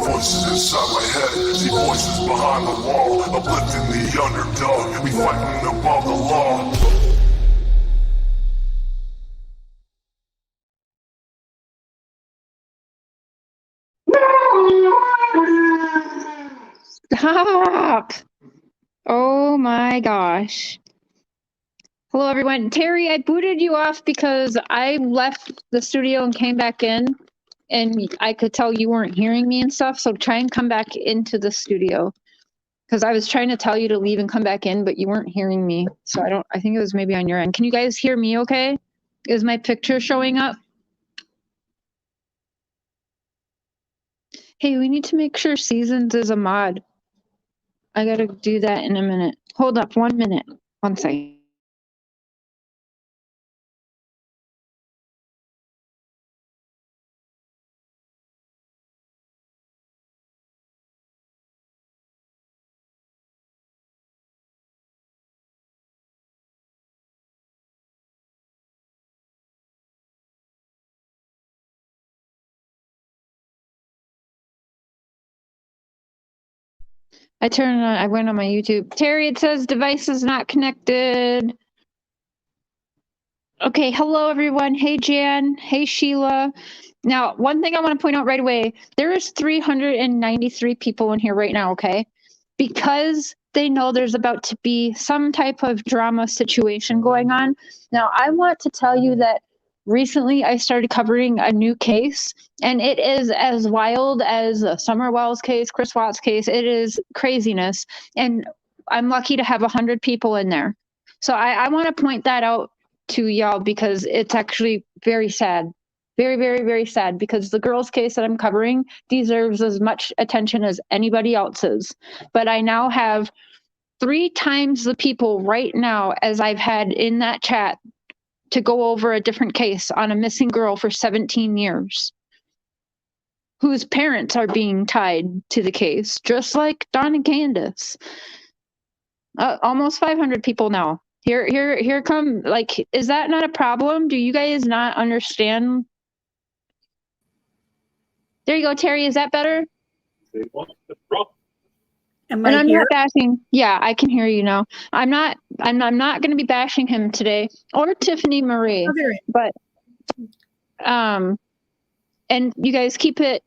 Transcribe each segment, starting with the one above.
voices inside my head, see voices behind the wall, uplifting the underdog, we fighting above the law. Stop! Oh my gosh. Hello everyone. Terry, I booted you off because I left the studio and came back in and I could tell you weren't hearing me and stuff, so try and come back into the studio. Because I was trying to tell you to leave and come back in, but you weren't hearing me. So I think it was maybe on your end. Can you guys hear me okay? Is my picture showing up? Hey, we need to make sure Seasons is a mod. I gotta do that in a minute. Hold up 1 minute. 1 second. I went on my YouTube. Terry, it says device is not connected. Okay, hello everyone. Hey Jan. Hey Sheila. Now, one thing I want to point out right away, there is 393 people in here right now, okay? Because they know there's about to be some type of drama situation going on. Now, I want to tell you that recently I started covering a new case, and it is as wild as Summer Wells case, Chris Watts case. It is craziness, and I'm lucky to have 100 people in there. So I want to point that out to y'all because it's actually very sad. Very, very, very sad because the girl's case that I'm covering deserves as much attention as anybody else's. But I now have 3 times the people right now as I've had in that chat to go over a different case on a missing girl for 17 years whose parents are being tied to the case, just like Dawn and Candace. Almost 500 people now. Here come, like, is that not a problem? Do you guys not understand? There you go, Terry. Is that better? Am And I I'm here? not bashing. Yeah, I can hear you now. I'm not going to be bashing him today or Tiffany Marie. Oh, there. But and you guys keep it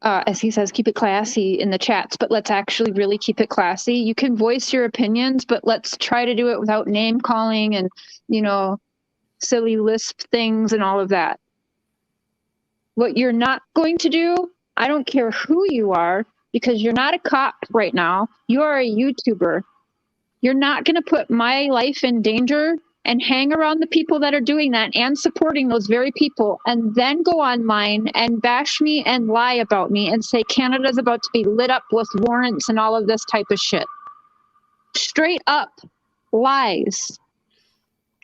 as he says, keep it classy in the chats, but let's actually really keep it classy. You can voice your opinions, but let's try to do it without name calling and, you know, silly lisp things and all of that. What you're not going to do, I don't care who you are, because you're not a cop right now. You are a YouTuber. You're not going to put my life in danger and hang around the people that are doing that and supporting those very people and then go online and bash me and lie about me and say Canada's about to be lit up with warrants and all of this type of shit. Straight up lies.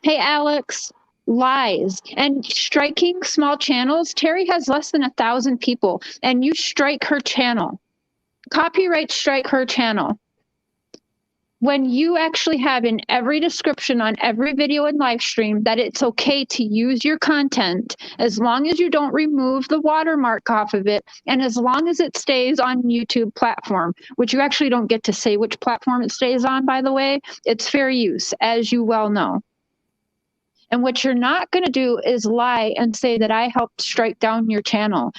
Hey, Alex. Lies and striking small channels. Terry has less than 1,000 people and you strike her channel. Copyright strike her channel. When you actually have in every description on every video and live stream that it's okay to use your content as long as you don't remove the watermark off of it and as long as it stays on YouTube platform, which you actually don't get to say which platform it stays on, by the way. It's fair use, as you well know. And what you're not going to do is lie and say that I helped strike down your channel.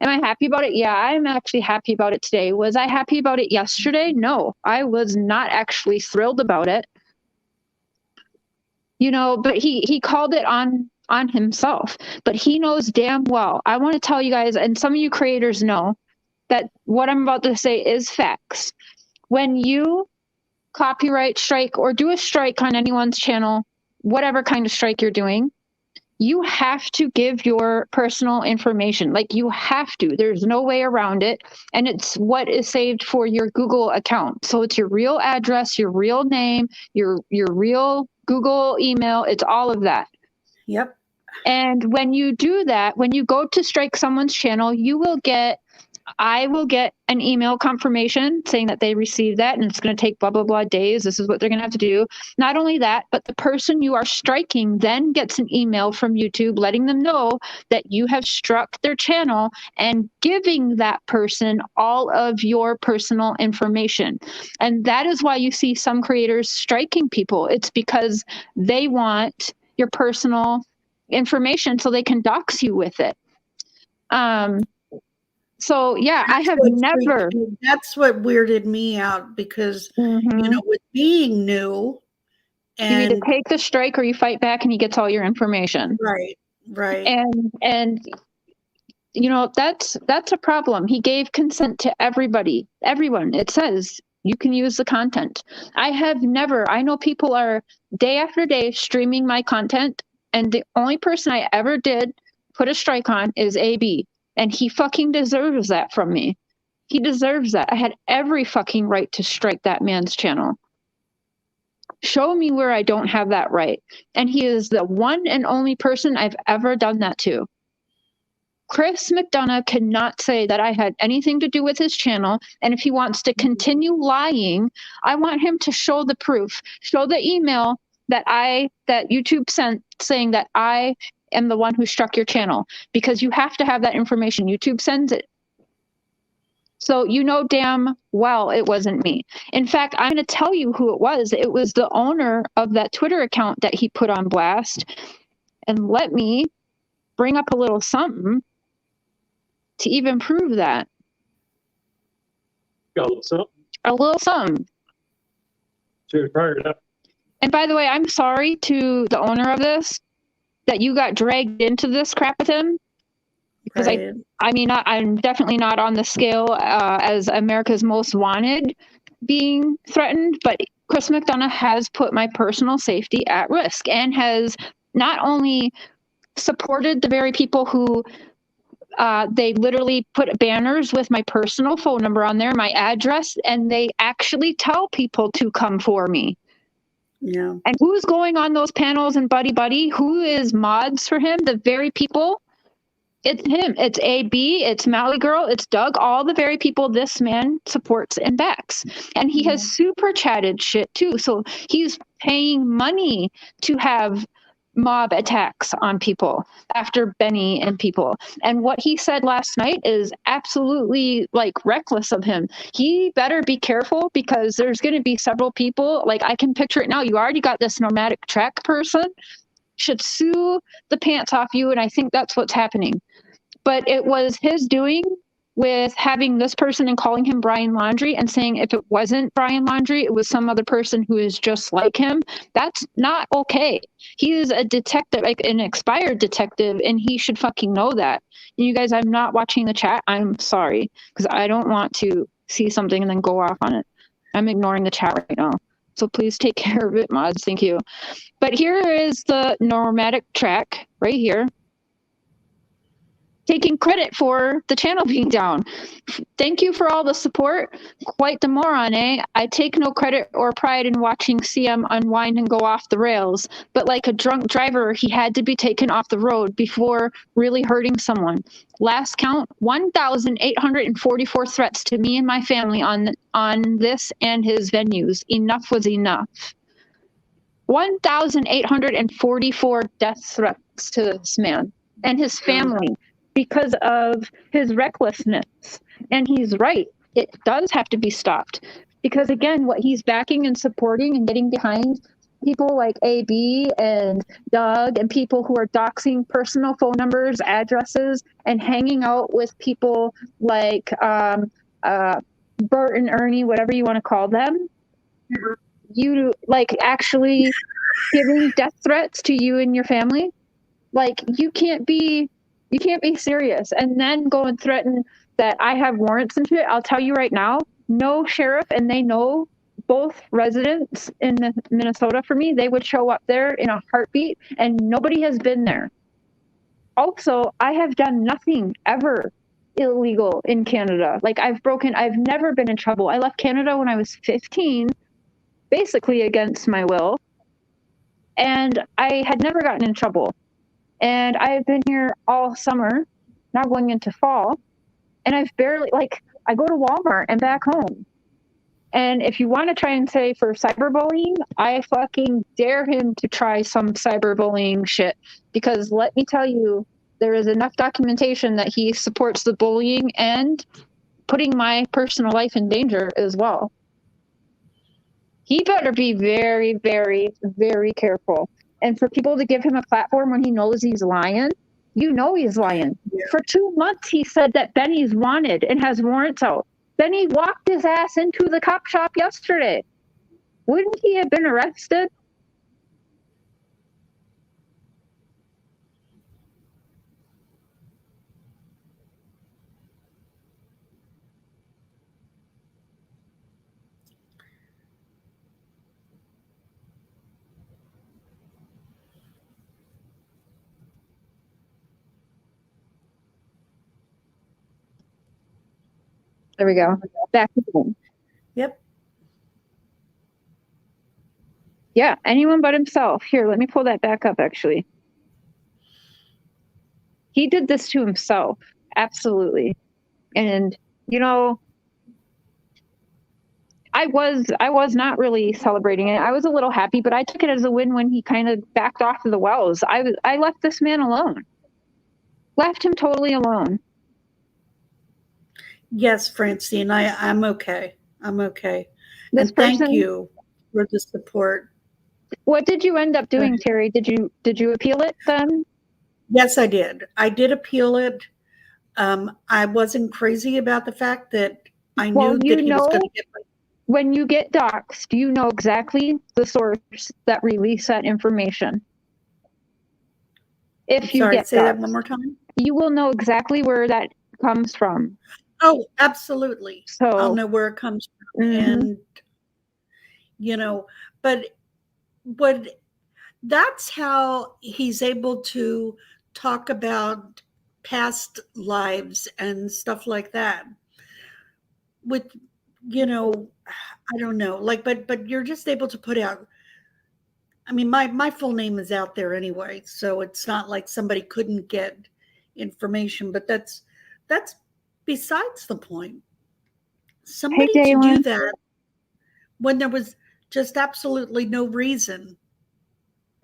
Am I happy about it? Yeah, I'm actually happy about it today. Was I happy about it yesterday? No, I was not actually thrilled about it. You know, but he called it on himself. But he knows damn well. I want to tell you guys, and some of you creators know, that what I'm about to say is facts. When you copyright strike or do a strike on anyone's channel, whatever kind of strike you're doing, you have to give your personal information. Like, you have to. There's no way around it. And it's what is saved for your Google account. So it's your real address, your real name, your real Google email. It's all of that. Yep. And when you do that, when you go to strike someone's channel, you will get I will get an email confirmation saying that they received that and it's going to take blah, blah, blah days. This is what they're going to have to do. Not only that, but the person you are striking then gets an email from YouTube letting them know that you have struck their channel and giving that person all of your personal information. And that is why you see some creators striking people. It's because they want your personal information so they can dox you with it. So yeah, I have never. That's what weirded me out because with being new, and you either take the strike or you fight back, and he gets all your information. Right. And that's a problem. He gave consent to everyone. It says you can use the content. I know people are day after day streaming my content, and the only person I ever did put a strike on is AB. And he fucking deserves that from me. He deserves that. I had every fucking right to strike that man's channel. Show me where I don't have that right. And he is the one and only person I've ever done that to. Chris McDonough cannot say that I had anything to do with his channel. And if he wants to continue lying, I want him to show the proof. Show the email that YouTube sent saying that I am the one who struck your channel, because you have to have that information. YouTube sends it. So you know damn well it wasn't me. In fact, I'm going to tell you who it was. It was the owner of that Twitter account that he put on blast. And let me bring up a little something to even prove that. Got a little something. A little something. Sure, fire it up. And by the way, I'm sorry to the owner of this that you got dragged into this crap with him. Because I'm definitely not on the scale as America's Most Wanted being threatened, but Chris McDonough has put my personal safety at risk and has not only supported the very people who they literally put banners with my personal phone number on there, my address, and they actually tell people to come for me. Yeah. And who's going on those panels and buddy? Who is mods for him? The very people. It's him. It's AB. It's Mally Girl. It's Doug. All the very people this man supports and backs. And he has super chatted shit too. So he's paying money to have mob attacks on people after Benny and people. And what he said last night is absolutely reckless of him. He better be careful, because there's going to be several people, I can picture it now. You already got this Nomadic Trek person should sue the pants off you. And I think that's what's happening. But it was his doing with having this person and calling him Brian Laundrie and saying if it wasn't Brian Laundrie, it was some other person who is just like him. That's not okay. He is a detective, an expired detective, and he should fucking know that. And you guys, I'm not watching the chat. I'm sorry, because I don't want to see something and then go off on it. I'm ignoring the chat right now. So please take care of it, mods. Thank you. But here is the Nomadic Trek right here, taking credit for the channel being down. Thank you for all the support. Quite the moron, eh? I take no credit or pride in watching CM unwind and go off the rails, but like a drunk driver, he had to be taken off the road before really hurting someone. Last count, 1,844 threats to me and my family on this and his venues. Enough was enough. 1,844 death threats to this man and his family because of his recklessness. And he's right. It does have to be stopped. Because again, what he's backing and supporting and getting behind people like AB and Doug and people who are doxing personal phone numbers, addresses, and hanging out with people like Bert and Ernie, whatever you want to call them. You actually giving death threats to you and your family. You can't be serious and then go and threaten that I have warrants and shit. I'll tell you right now, no sheriff, and they know both residents in Minnesota for me, they would show up there in a heartbeat, and nobody has been there. Also, I have done nothing ever illegal in Canada. I've never been in trouble. I left Canada when I was 15, basically against my will, and I had never gotten in trouble. And I've been here all summer, now going into fall, And I've barely, like, I go to Walmart and back home. And if you want to try and say for cyberbullying, I fucking dare him to try some cyberbullying shit. Because let me tell you, there is enough documentation that he supports the bullying and putting my personal life in danger as well. He better be very, very, very careful. And for people to give him a platform when he knows he's lying, you know he's lying. Yeah. For 2 months, he said that Benny's wanted and has warrants out. Benny walked his ass into the cop shop yesterday. Wouldn't he have been arrested? There we go. Back to home. Yep. Yeah, anyone but himself. Here, let me pull that back up, actually. He did this to himself. Absolutely. And, you know, I was not really celebrating it. I was a little happy, but I took it as a win when he kind of backed off of the wells. I left this man alone. Left him totally alone. Yes, Francine, I'm okay. I'm okay. This And thank person- you for the support. What did you end up doing, Terry? Did you appeal it then? Yes, I did. I did appeal it. I wasn't crazy about the fact that I Well, knew you that he was know- going to get my. When you get doxxed, you know exactly the source that released that information. If you Sorry, get say that doxxed, one more time. you will know exactly where that comes from. Oh, absolutely. So I'll know where it comes from. Mhm. And, you know, but that's how he's able to talk about past lives and stuff like that. With, you know, I don't know, like, but you're just able to put out. I mean, my full name is out there anyway, so it's not like somebody couldn't get information. But that's besides the point. Somebody to do Jalen. that when there was just absolutely no reason.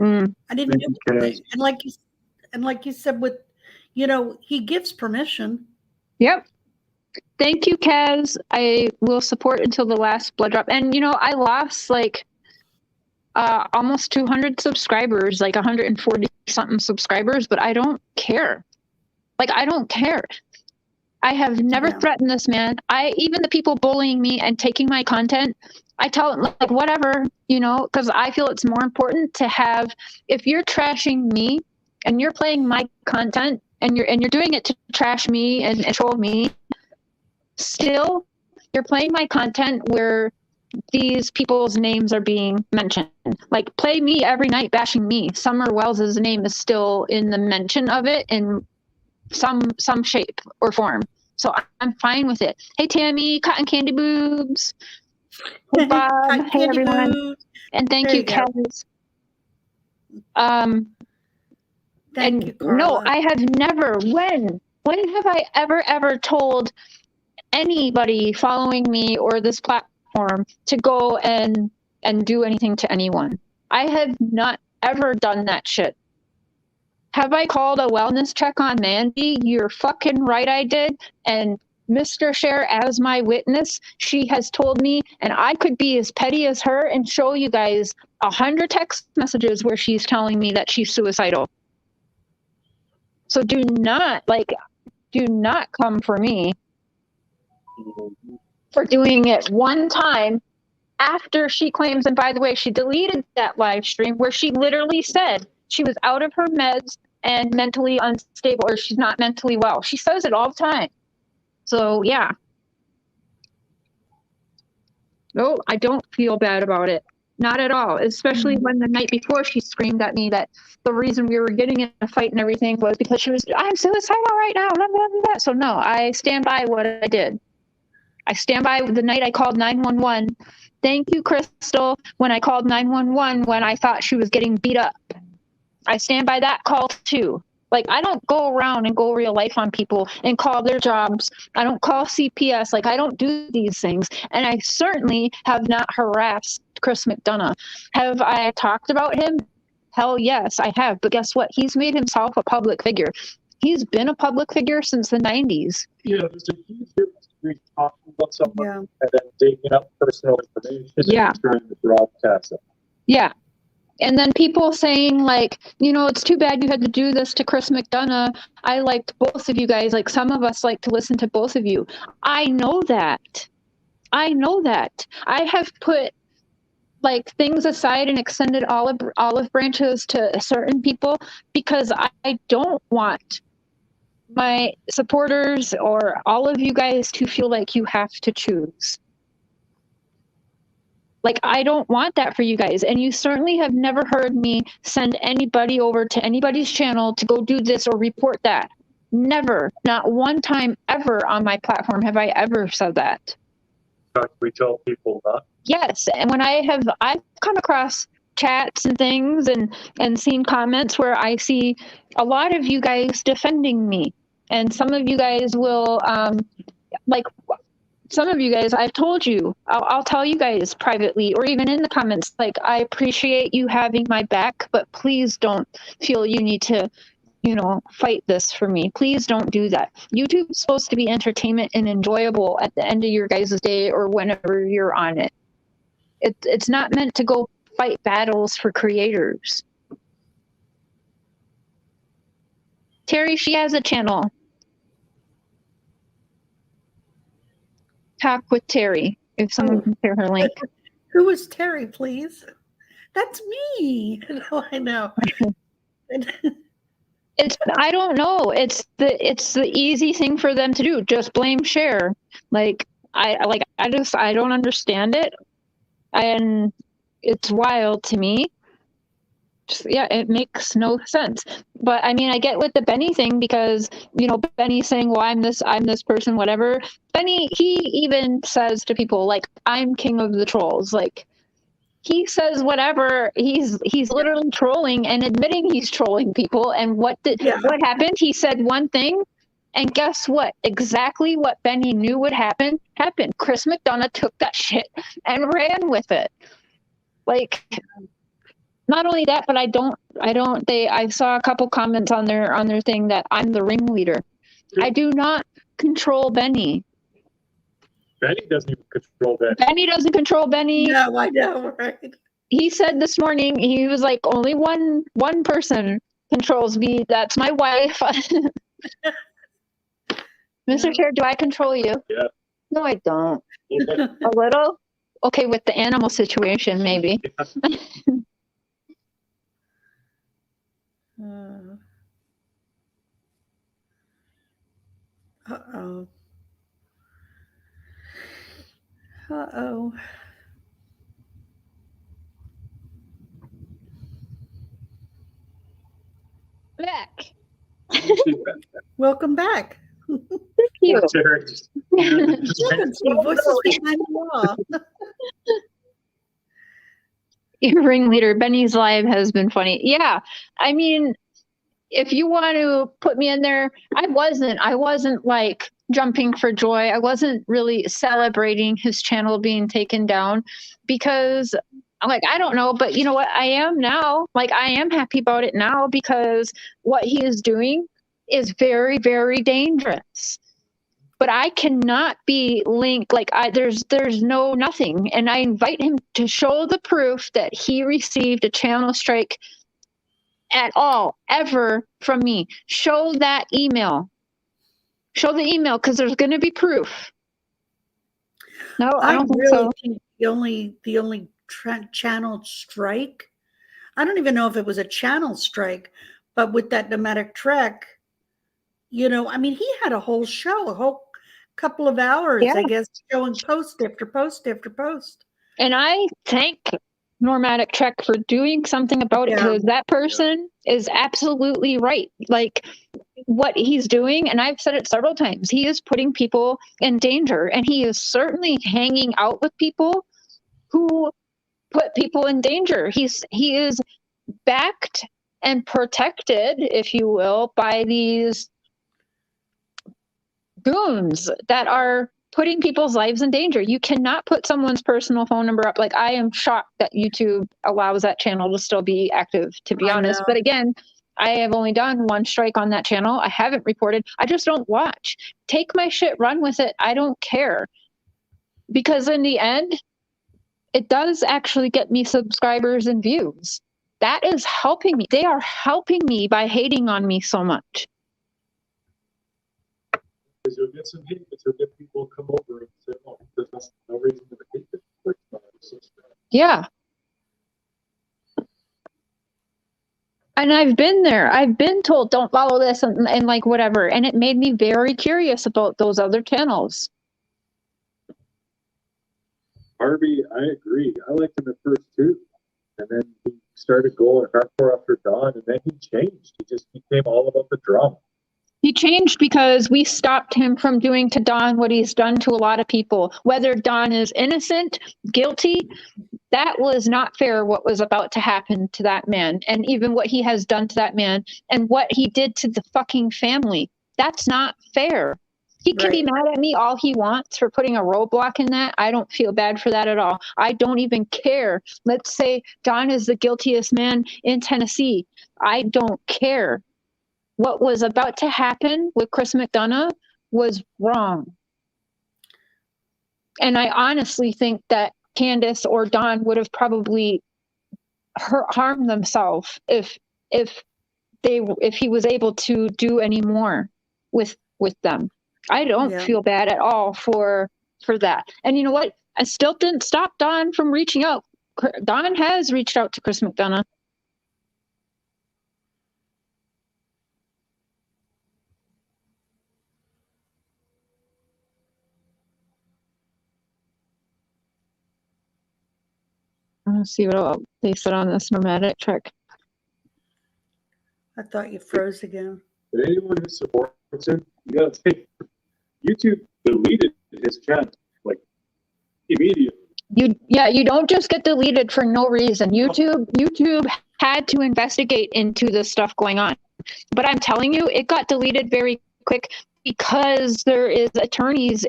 Mm. I didn't do anything. And like you said, with, you know, he gives permission. Yep. Thank you, Kaz. I will support until the last blood drop. And, you know, I lost like almost 200 subscribers, like 140 something subscribers, but I don't care. Like, I don't care. I have never Yeah. threatened this man. Even the people bullying me and taking my content, I tell them, like, whatever, you know, because I feel it's more important to have, if you're trashing me and you're playing my content and you're doing it to trash me and troll me, still you're playing my content where these people's names are being mentioned. Like, play me every night bashing me. Summer Wells's name is still in the mention of it in some shape or form. So I'm fine with it. Hey, Tammy, Cotton Candy Boobs. Hey, Bob. Cotton Hey, candy everyone. boots. And thank There you, you go. Kaz. Thank you, Carla. No, I have never. When have I ever told anybody following me or this platform to go and do anything to anyone? I have not ever done that shit. Have I called a wellness check on Mandy? You're fucking right, I did. And Mr. Cher, as my witness, she has told me, and I could be as petty as her and show you guys 100 text messages where she's telling me that she's suicidal. So do not come for me for doing it one time after she claims, and by the way, she deleted that live stream where she literally said she was out of her meds and mentally unstable, or she's not mentally well. She says it all the time. So yeah. No, I don't feel bad about it. Not at all. Especially when the night before she screamed at me that the reason we were getting in a fight and everything was because I'm suicidal right now. Blah, blah, blah, blah. So no, I stand by what I did. I stand by the night I called 911. Thank you, Crystal, when I called 911 when I thought she was getting beat up. I stand by that call too. Like, I don't go around and go real life on people and call their jobs. I don't call CPS. Like, I don't do these things. And I certainly have not harassed Chris McDonough. Have I talked about him? Hell yes, I have. But guess what? He's made himself a public figure. He's been a public figure since the 90s. Yeah, there's a huge difference between talking about someone Yeah. and then digging up personal information Yeah. and trying to broadcast it. Yeah. And then people saying, like, it's too bad you had to do this to Chris McDonough. I liked both of you guys. Like, some of us like to listen to both of you. I know that. I have put, like, things aside and extended olive branches to certain people because I don't want my supporters or all of you guys to feel like you have to choose. Like, I don't want that for you guys. And you certainly have never heard me send anybody over to anybody's channel to go do this or report that. Never. Not one time ever on my platform have I ever said that. We tell people that. Yes. And when I've come across chats and things and seen comments where I see a lot of you guys defending me. And some of you guys will, some of you guys, I've told you, I'll tell you guys privately or even in the comments, like, I appreciate you having my back, but please don't feel you need to, fight this for me. Please don't do that. YouTube's supposed to be entertainment and enjoyable at the end of your guys' day or whenever you're on it. It's not meant to go fight battles for creators. Terry, she has a channel. Talk with Terry, if someone can share her link. Who is Terry, please? That's me. No, I know. I don't know. It's the easy thing for them to do. Just blame share. Like, I don't understand it. And it's wild to me. It makes no sense. But I mean, I get with the Benny thing because, Benny's saying, well, I'm this person, whatever. Benny, he even says to people, like, I'm king of the trolls. Like, he says whatever. He's literally trolling and admitting he's trolling people. And what happened? He said one thing, and guess what? Exactly what Benny knew would happen happened. Chris McDonough took that shit and ran with it. Like, not only that, but I saw a couple comments on their thing that I'm the ringleader. I do not control Benny. Benny doesn't even control that. Benny doesn't control Benny. No, I know, right? He said this morning, he was like, only one person controls me. That's my wife. Mr. Chair, do I control you? Yeah. No, I don't. A little? Okay, with the animal situation, maybe. Uh-oh. Uh-oh. Back. Welcome back. Thank you. Terry, Look at some voices behind the wall. Your ringleader, Benny's live has been funny. Yeah, I mean, if you want to put me in there, I wasn't like jumping for joy. I wasn't really celebrating his channel being taken down because I'm like, I don't know, but you know what? I am now. Like, I am happy about it now because what he is doing is very, very dangerous. But I cannot be linked. Like, there's no nothing. And I invite him to show the proof that he received a channel strike at all, ever from me. Show that email. Show the email, because there's going to be proof. No, I don't think so. Think the only channel strike, I don't even know if it was a channel strike, but with that Nomadic Trek, I mean, he had a whole show, a whole couple of hours, I guess, showing post after post after post. And I thank Nomadic Trek for doing something about it, because that person is absolutely right. Like, what he's doing, and I've said it several times, he is putting people in danger, and he is certainly hanging out with people who put people in danger. He is backed and protected, if you will, by these goons that are putting people's lives in danger. You cannot put someone's personal phone number up. Like, I am shocked that YouTube allows that channel to still be active, to be I honest. know. But again, I have only done one strike on that channel. I haven't reported. I just don't watch. Take my shit, run with it. I don't care. Because in the end, it does actually get me subscribers and views. That is helping me. They are helping me by hating on me so much. Because you'll get some hate, but you'll get people come over and say, oh, there's no reason to hate it. Like, Yeah. And I've been there. I've been told, don't follow this and like whatever. And it made me very curious about those other channels. Harvey, I agree. I liked him at first too. And then he started going hardcore after Don, and then he changed. He just became all about the drama. He changed because we stopped him from doing to Don what he's done to a lot of people. Whether Don is innocent, guilty, that was not fair what was about to happen to that man. And even what he has done to that man and what he did to the fucking family. That's not fair. He can be mad at me all he wants for putting a roadblock in that. I don't feel bad for that at all. I don't even care. Let's say Don is the guiltiest man in Tennessee. I don't care. What was about to happen with Chris McDonough was wrong. And I honestly think that Candace or Don would have probably harmed themselves if he was able to do any more with them. I don't feel bad at all for that. And you know what? I still didn't stop Don from reaching out. Don has reached out to Chris McDonough. Let's see what they said on this Nomadic Trek. I thought you froze again. But anyone who supports him, you gotta think, YouTube deleted his channel, like, immediately. You don't just get deleted for no reason. YouTube had to investigate into this stuff going on. But I'm telling you, it got deleted very quick because there is attorneys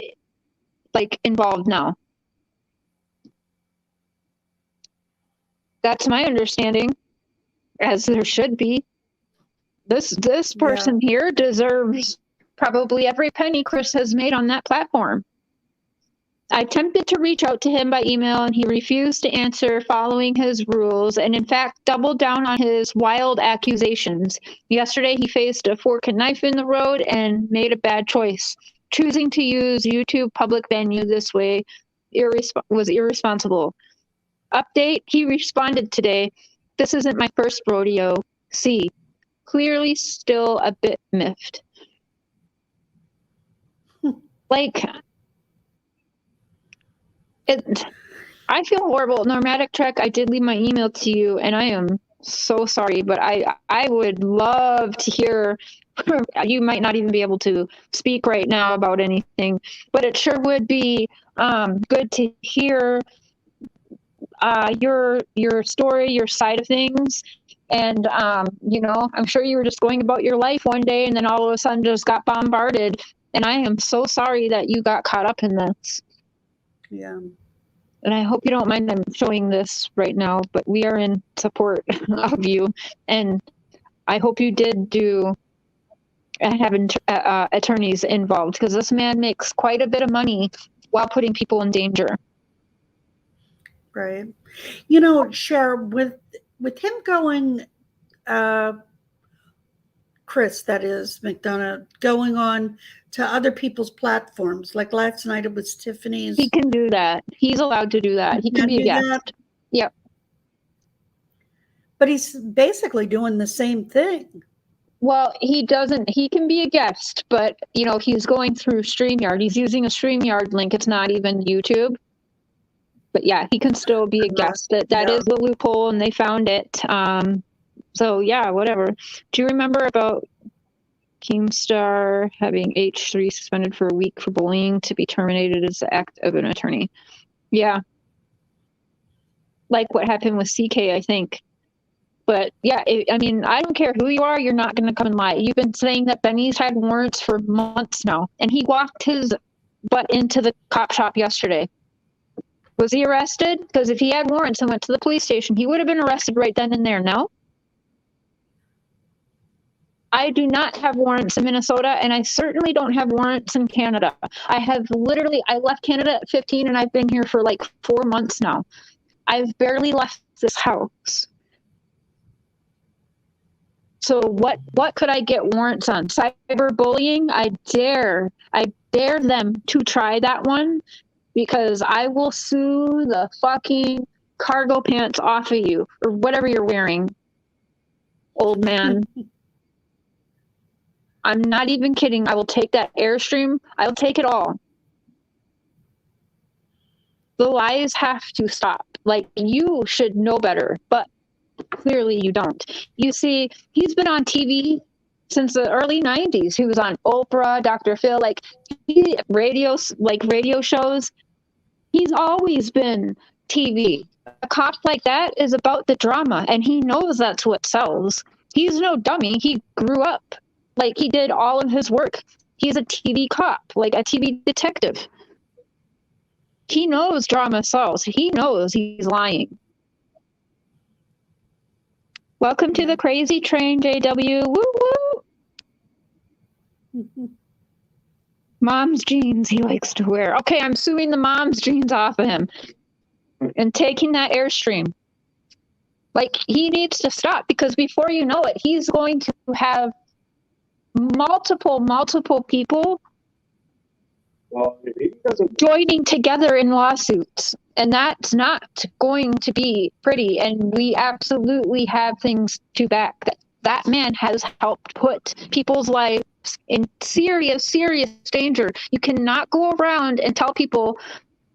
like involved now. That's my understanding, as there should be. This person here deserves probably every penny Chris has made on that platform. I attempted to reach out to him by email, and he refused to answer following his rules, and in fact doubled down on his wild accusations. Yesterday, he faced a fork and knife in the road and made a bad choice. Choosing to use YouTube public venue this way was irresponsible. Update, he responded today, "This isn't my first rodeo. See, clearly still a bit miffed." Like, I feel horrible. Nomadic Trek, I did leave my email to you, and I am so sorry, but I would love to hear. You might not even be able to speak right now about anything, but it sure would be good to hear your story, your side of things. And I'm sure you were just going about your life one day and then all of a sudden just got bombarded, and I am so sorry that you got caught up in this. And I hope you don't mind I'm showing this right now, but we are in support of you, and I hope you did have attorneys involved, because this man makes quite a bit of money while putting people in danger. Right. Cher, with him going, Chris, that is, McDonough, going on to other people's platforms, like last night it was Tiffany's. He can do that. He's allowed to do that. He can be a guest. Yep. But he's basically doing the same thing. Well, he can be a guest, but he's going through StreamYard. He's using a StreamYard link. It's not even YouTube. But yeah, he can still be a guest. That is the loophole, and they found it. So yeah, whatever. Do you remember about Keemstar having H3 suspended for a week for bullying to be terminated as the act of an attorney? Yeah. Like what happened with CK, I think. But yeah, I mean, I don't care who you are, you're not going to come and lie. You've been saying that Benny's had warrants for months now, and he walked his butt into the cop shop yesterday. Was he arrested? Because if he had warrants and went to the police station, he would have been arrested right then and there, no? I do not have warrants in Minnesota, and I certainly don't have warrants in Canada. I left Canada at 15, and I've been here for like 4 months now. I've barely left this house. So what could I get warrants on? Cyberbullying? I dare them to try that one, because I will sue the fucking cargo pants off of you, or whatever you're wearing, old man. I'm not even kidding. I will take that Airstream. I'll take it all. The lies have to stop. Like, you should know better, but clearly you don't. You see, he's been on TV since the early 90s. He was on Oprah, Dr. Phil, radio shows. He's always been TV. A cop like that is about the drama, and he knows that's what sells. He's no dummy. He grew up. Like, he did all of his work. He's a TV cop, like a TV detective. He knows drama sells. He knows he's lying. Welcome to the crazy train, JW. Woo woo. Mom's jeans he likes to wear. Okay, I'm suing the mom's jeans off of him and taking that Airstream. Like, he needs to stop, because before you know it, he's going to have multiple people joining together in lawsuits, and that's not going to be pretty. And we absolutely have things to back that man has helped put people's lives in serious danger. You cannot go around and tell people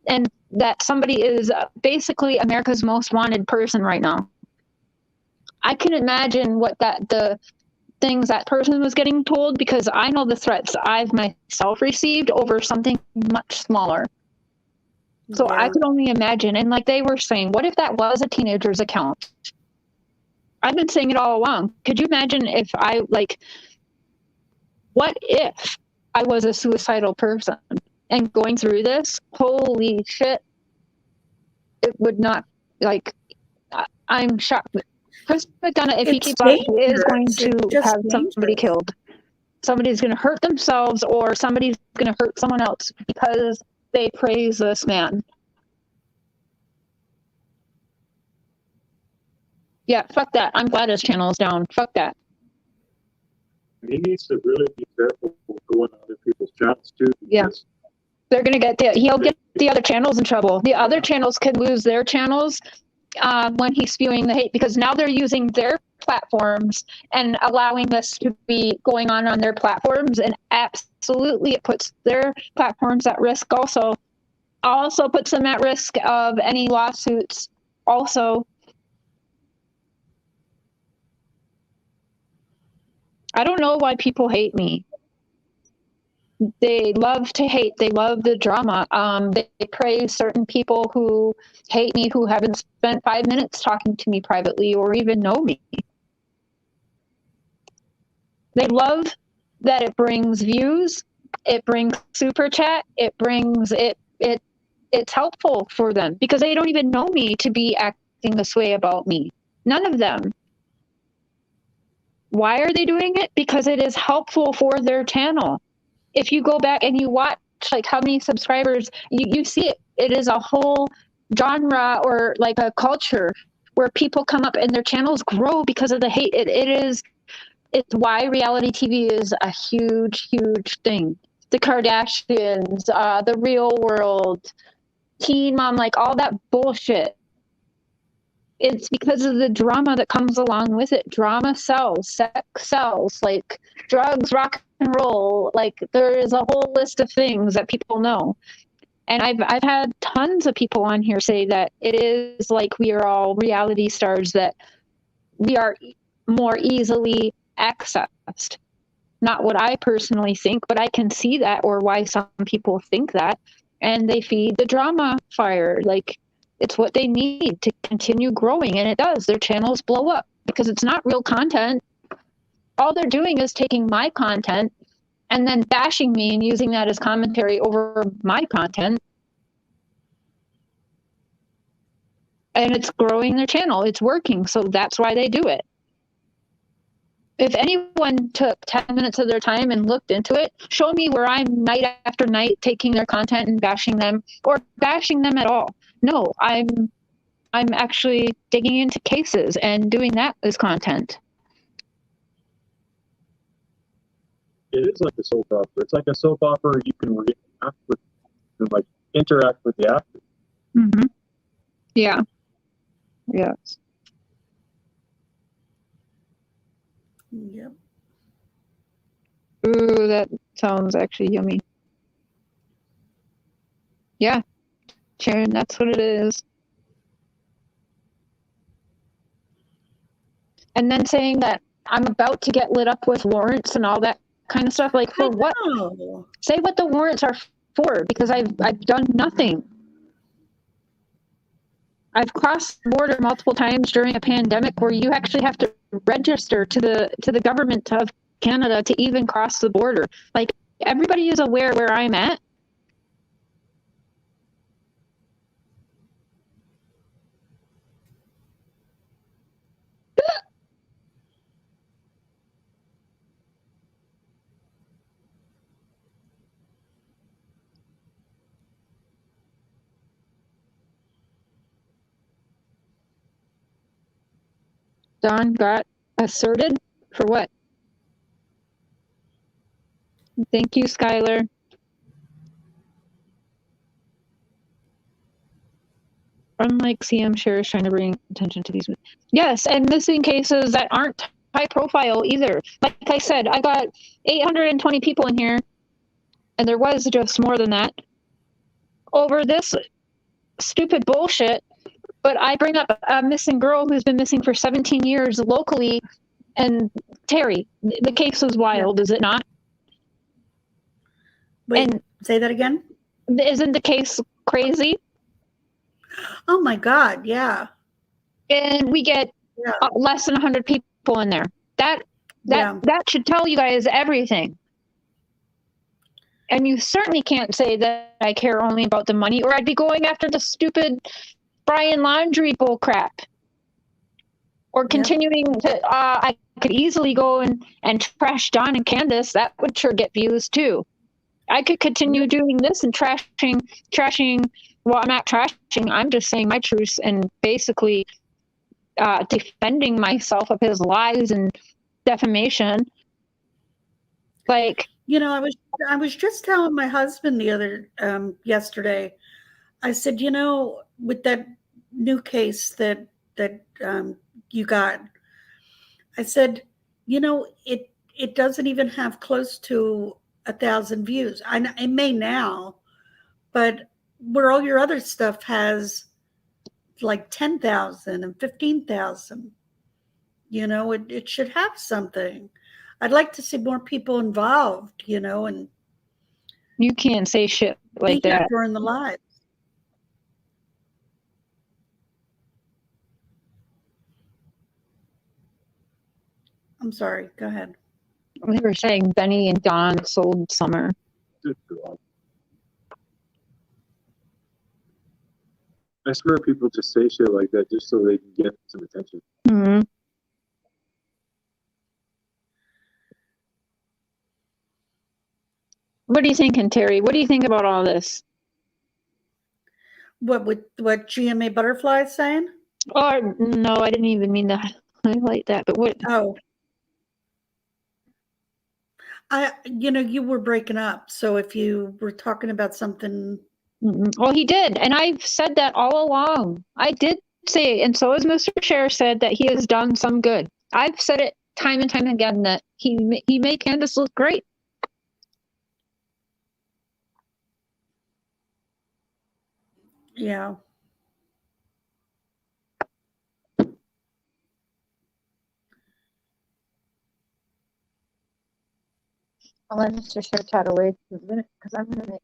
and that somebody is basically America's most wanted person right now. I can imagine what the things that person was getting told, because I know the threats I've myself received over something much smaller. So yeah. I could only imagine. And like they were saying, what if that was a teenager's account? I've been saying it all along. Could you imagine if what if I was a suicidal person and going through this? Holy shit. It would not, I'm shocked. Chris McDonough, if he keeps on, he is going to have somebody killed. Somebody's going to hurt themselves, or somebody's going to hurt someone else because they praise this man. Yeah, fuck that. I'm glad his channel is down. Fuck that. He needs to really be careful going on other people's channels too. Yeah. They're going to he'll get the other channels in trouble. The other channels could lose their channels when he's spewing the hate, because now they're using their platforms and allowing this to be going on their platforms, and absolutely it puts their platforms at risk. Also puts them at risk of any lawsuits. Also, I don't know why people hate me. They love to hate. They love the drama. They praise certain people who hate me, who haven't spent 5 minutes talking to me privately or even know me. They love that it brings views, it brings super chat, it's helpful for them, because they don't even know me to be acting this way about me. None of them. Why are they doing it? Because it is helpful for their channel. If you go back and you watch how many subscribers, you see it. It is a whole genre, or like a culture where people come up and their channels grow because of the hate. It's why reality TV is a huge thing. The Kardashians, The Real World, Teen Mom, all that bullshit. It's because of the drama that comes along with it. Drama sells, sex sells, drugs, rock and roll. There is a whole list of things that people know. And I've had tons of people on here say that it is like we are all reality stars, that we are more easily accessed. Not what I personally think, but I can see that, or why some people think that. And they feed the drama fire. It's what they need to continue growing, and it does. Their channels blow up. because it's not real content. All they're doing is taking my content and then bashing me and using that as commentary over my content. And it's growing their channel. It's working. So that's why they do it. If anyone took 10 minutes of their time and looked into it, show me where I'm night after night taking their content and bashing them, or bashing them at all. No, I'm actually digging into cases and doing that as content. It is like a soap opera. It's like a soap opera you can react with, and like interact with the actors. Mm-hmm. Yeah. Yes. Yep. Ooh, that sounds actually yummy. Yeah, Sharon, that's what it is. And then saying that I'm about to get lit up with warrants and all that kind of stuff. Like, for what? No. Say what the warrants are for, because I've done nothing. I've crossed the border multiple times during a pandemic where you actually have to register to the government of Canada to even cross the border. Like, everybody is aware where I'm at. Don got asserted for what? Thank you, Skylar. Unlike CM Share is trying to bring attention to these. Yes, and missing cases that aren't high profile either. Like I said, I got 820 people in here, and there was just more than that, over this stupid bullshit. But I bring up a missing girl who's been missing for 17 years locally, and Terry, the case was wild, is it not? Wait, And say that again? isn't the case crazy? Oh my God, yeah. And we get Yeah. less than 100 people in there. That Yeah. should tell you guys everything. And you certainly can't say that I care only about the money, or I'd be going after the stupid Brian Laundrie bull crap. Or continuing to, I could easily go and trash Don and Candace. That would sure get views too. I could continue doing this and trashing. Well, I'm not trashing. I'm just saying my truths and basically defending myself of his lies and defamation. Like, I was just telling my husband the other yesterday. I said, with that new case that you got, I said, it doesn't even have close to 1,000 views. It may now, but where all your other stuff has like 10,000 and 15,000, it should have something. I'd like to see more people involved, and you can't say shit like that during the lives. I'm sorry. Go ahead. We were saying Benny and Don sold Summer. Good God. I swear people just say shit like that just so they can get some attention. Mm-hmm. What are you thinking, Terry? What do you think about all this? What GMA Butterfly is saying? Or no, I didn't even mean to highlight that. But what? Oh, you were breaking up. So if you were talking about something, Well, he did, and I've said that all along. I did say, and so has Mr. Share said that he has done some good. I've said it time and time again that he made Candace look great. yeah. I'll let Mr. Share chat away for a minute because I'm going to make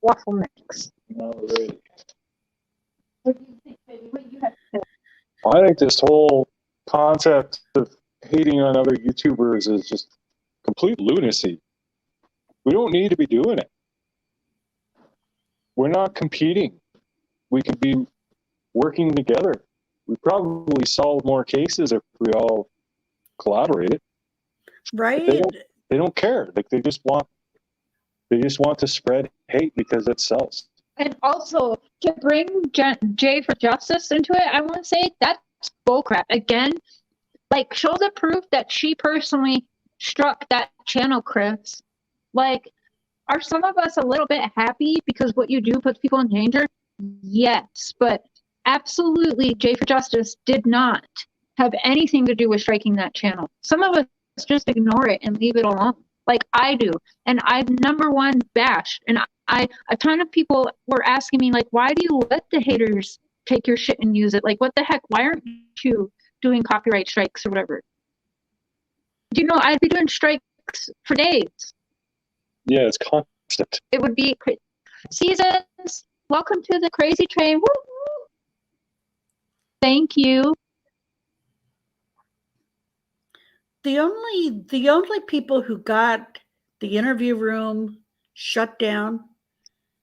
waffle mix. All right. What do you think, baby? What do you have to say? I think this whole concept of hating on other YouTubers is just complete lunacy. We don't need to be doing it. We're not competing. We could be working together. We probably solve more cases if we all collaborated. Right? They don't care. Like they just want to spread hate because it sells. And also to bring Jay for Justice into it, I want to say that's bullcrap. Again, like show the proof that she personally struck that channel, Chris. Like, are some of us a little bit happy because what you do puts people in danger? Yes, but absolutely, Jay for Justice did not have anything to do with striking that channel. Some of us just ignore it and leave it alone, like I do. And I've number one bashed. And a ton of people were asking me, like, why do you let the haters take your shit and use it? Like, what the heck? Why aren't you doing copyright strikes or whatever? Do you know I'd be doing strikes for days? Yeah, it's constant. It would be Seasons. Welcome to the crazy train. Woo-hoo. Thank you. The only people who got the interview room shut down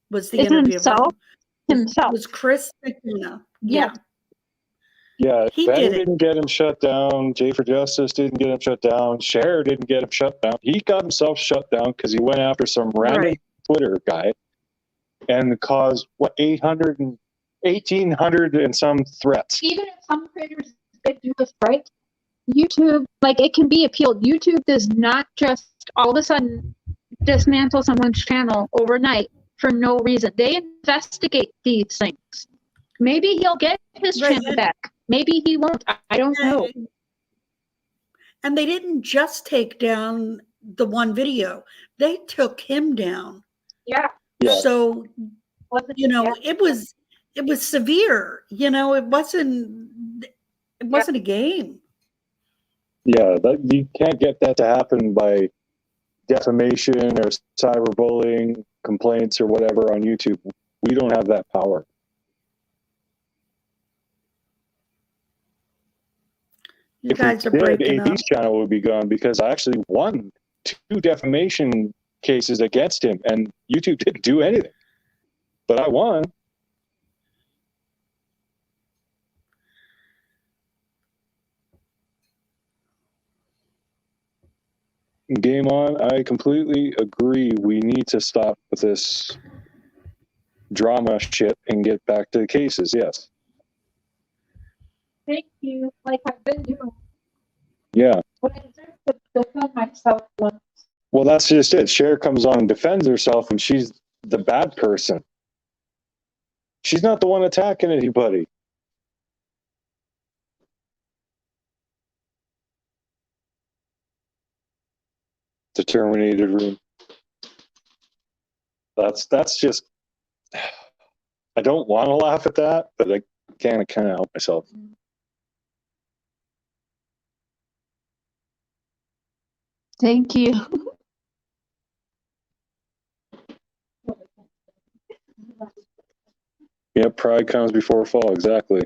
was the Is interview himself? room. Himself. Was Chris McDonough. Yes. Yeah, He Betty did it. didn't get him shut down. Jay for Justice didn't get him shut down. Cher didn't get him shut down. He got himself shut down because he went after some random Right. Twitter guy and caused, 1,800 and some threats. Even if some creators did do the strike, YouTube, like, it can be appealed. YouTube does not just all of a sudden dismantle someone's channel overnight for no reason. They investigate these things. Maybe he'll get his Right, channel and- back. Maybe he won't. I don't know. And they didn't just take down the one video. They took him down. Yeah. Yeah. So, Wasn't it was severe. It wasn't a game. Yeah, you can't get that to happen by defamation or cyberbullying complaints or whatever on YouTube. We don't have that power. You If guys we are did, breaking up. AD's channel would be gone because I actually won 2 defamation cases against him, and YouTube didn't do anything. But I won. Game on. I completely agree. We need to stop with this drama shit and get back to the cases. Yes. Thank you. Like I've been doing. Yeah. But I deserve to defend myself once. Well, that's just it. Cher comes on and defends herself, and she's the bad person. She's not the one attacking anybody. The Terminated room. That's just. I don't want to laugh at that, but I kind of help myself. Thank you. Yeah, pride comes before a fall. Exactly.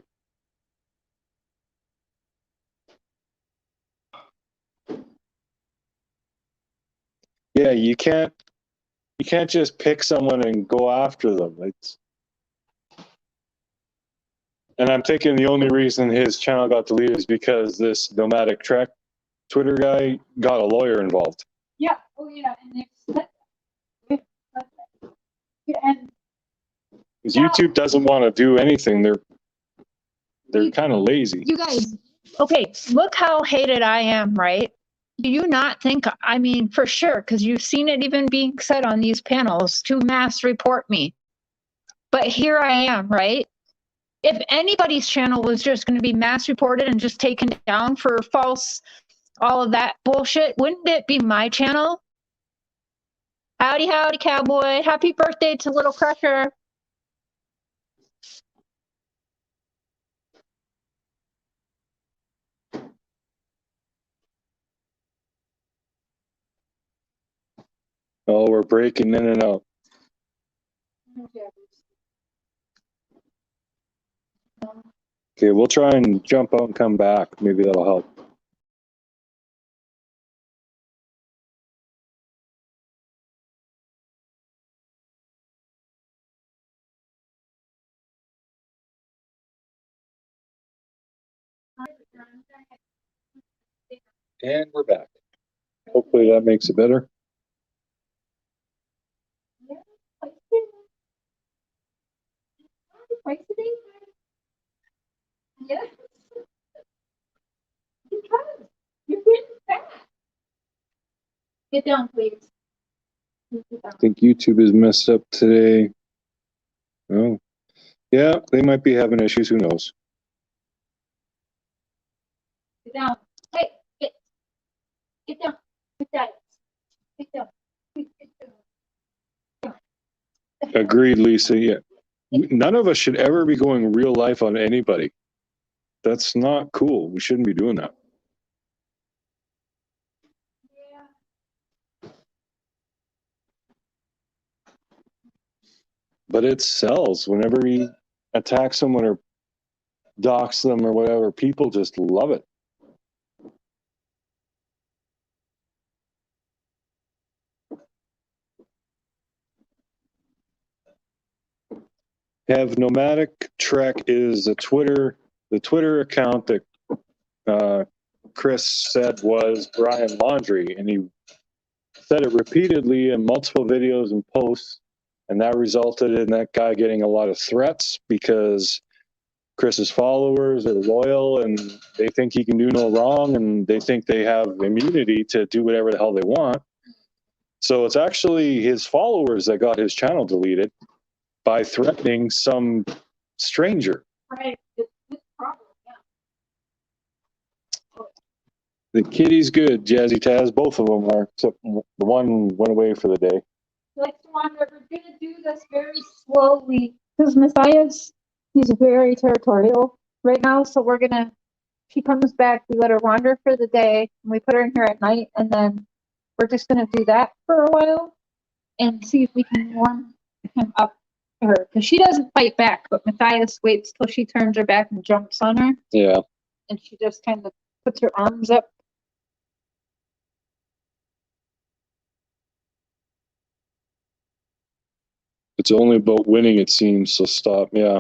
Yeah, you can't just pick someone and go after them. And I'm thinking the only reason his channel got deleted is because this Nomadic Trek Twitter guy got a lawyer involved. Yeah. Oh, yeah. And it's and Because YouTube doesn't want to do anything. They're You- kind of lazy. you guys, okay, look how hated I am, right? Do you not think, I mean, for sure, because you've seen it even being said on these panels to mass report me. But here I am, right? If anybody's channel was just going to be mass reported and just taken down for false, all of that bullshit, wouldn't it be my channel? Howdy, howdy, cowboy. Happy birthday to Little Crusher. Oh, we're breaking in and out. Okay, we'll try and jump out and come back. Maybe that'll help. And we're back. Hopefully that makes it better. Yes. Because you're getting fat. Get down, please. I think YouTube is messed up today. Oh, yeah, they might be having issues. Who knows? Get down. Hey, get down. Get down. Get down. Get down. Agreed, Lisa. Yeah. None of us should ever be going real life on anybody. That's not cool. We shouldn't be doing that. But it sells whenever you attack someone or dox them or whatever. People just love it. Have Nomadic Trek is the Twitter account that Chris said was Brian Laundrie, and he said it repeatedly in multiple videos and posts, and that resulted in that guy getting a lot of threats because Chris's followers are loyal and they think he can do no wrong, and they think they have immunity to do whatever the hell they want. So it's actually his followers that got his channel deleted by threatening some stranger. Right. It's problem. Yeah. The kitty's good, Jazzy Taz. Both of them are, except the one went away for the day. Like, Wanda, we're gonna do this very slowly because Matthias, he's very territorial right now. So we're gonna. She comes back, we let her wander for the day, and we put her in here at night, and then we're just gonna do that for a while and see if we can warm him up to her because she doesn't fight back, but Matthias waits till she turns her back and jumps on her, Yeah. and she just kind of puts her arms up. It's only about winning, it seems, so stop. Yeah.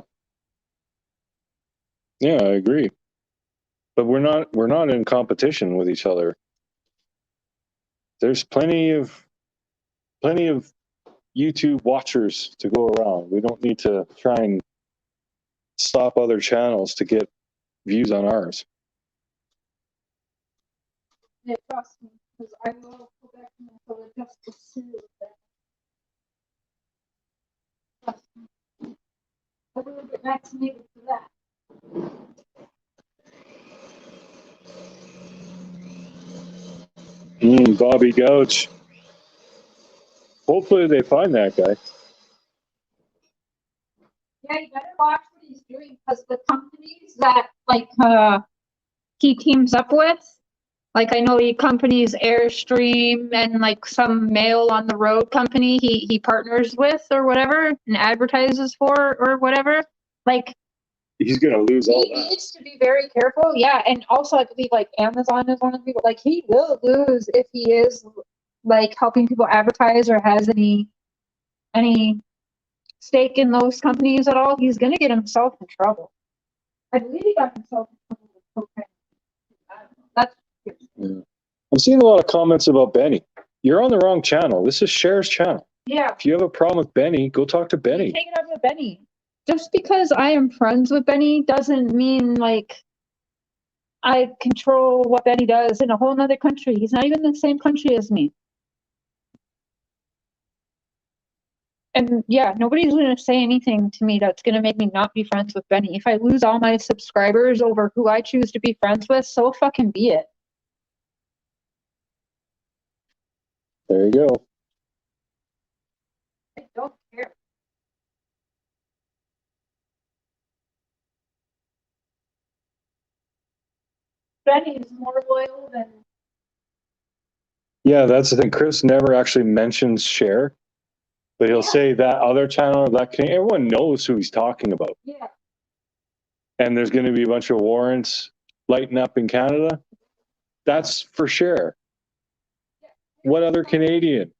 Yeah, I agree. But we're not in competition with each other. There's plenty of YouTube watchers to go around. We don't need to try and stop other channels to get views on ours. Yeah, trust me, because I will go back and for the justice soon. Trust me. I will get vaccinated for that. Bobby Gouch. Hopefully they find that guy. Yeah, you better watch what he's doing because the companies that he teams up with, like I know he companies Airstream and like some mail on the road company he partners with or whatever and advertises for or whatever. Like He's gonna lose all he that. needs to be very careful. Yeah, and also I believe like Amazon is one of the people. Like he will lose if he is like helping people advertise or has any stake in those companies at all. He's gonna get himself in trouble. I believe he got himself in trouble with cocaine. I don't know. That's Yeah. I'm seeing a lot of comments about Benny. You're on the wrong channel. This is Cher's channel. yeah. If you have a problem with Benny, go talk to Benny. Take it up with Benny. Just because I am friends with Benny doesn't mean like I control what Benny does in a whole nother country. He's not even in the same country as me. And yeah, nobody's going to say anything to me that's going to make me not be friends with Benny. If I lose all my subscribers over who I choose to be friends with, so fucking be it. There you go. I don't care. Benny is more loyal than. Yeah, that's the thing. Chris never actually mentions Cher, but he'll say that other channel, that can, everyone knows who he's talking about. Yeah. and there's going to be a bunch of warrants lighting up in Canada, that's for Cher. What other Canadian?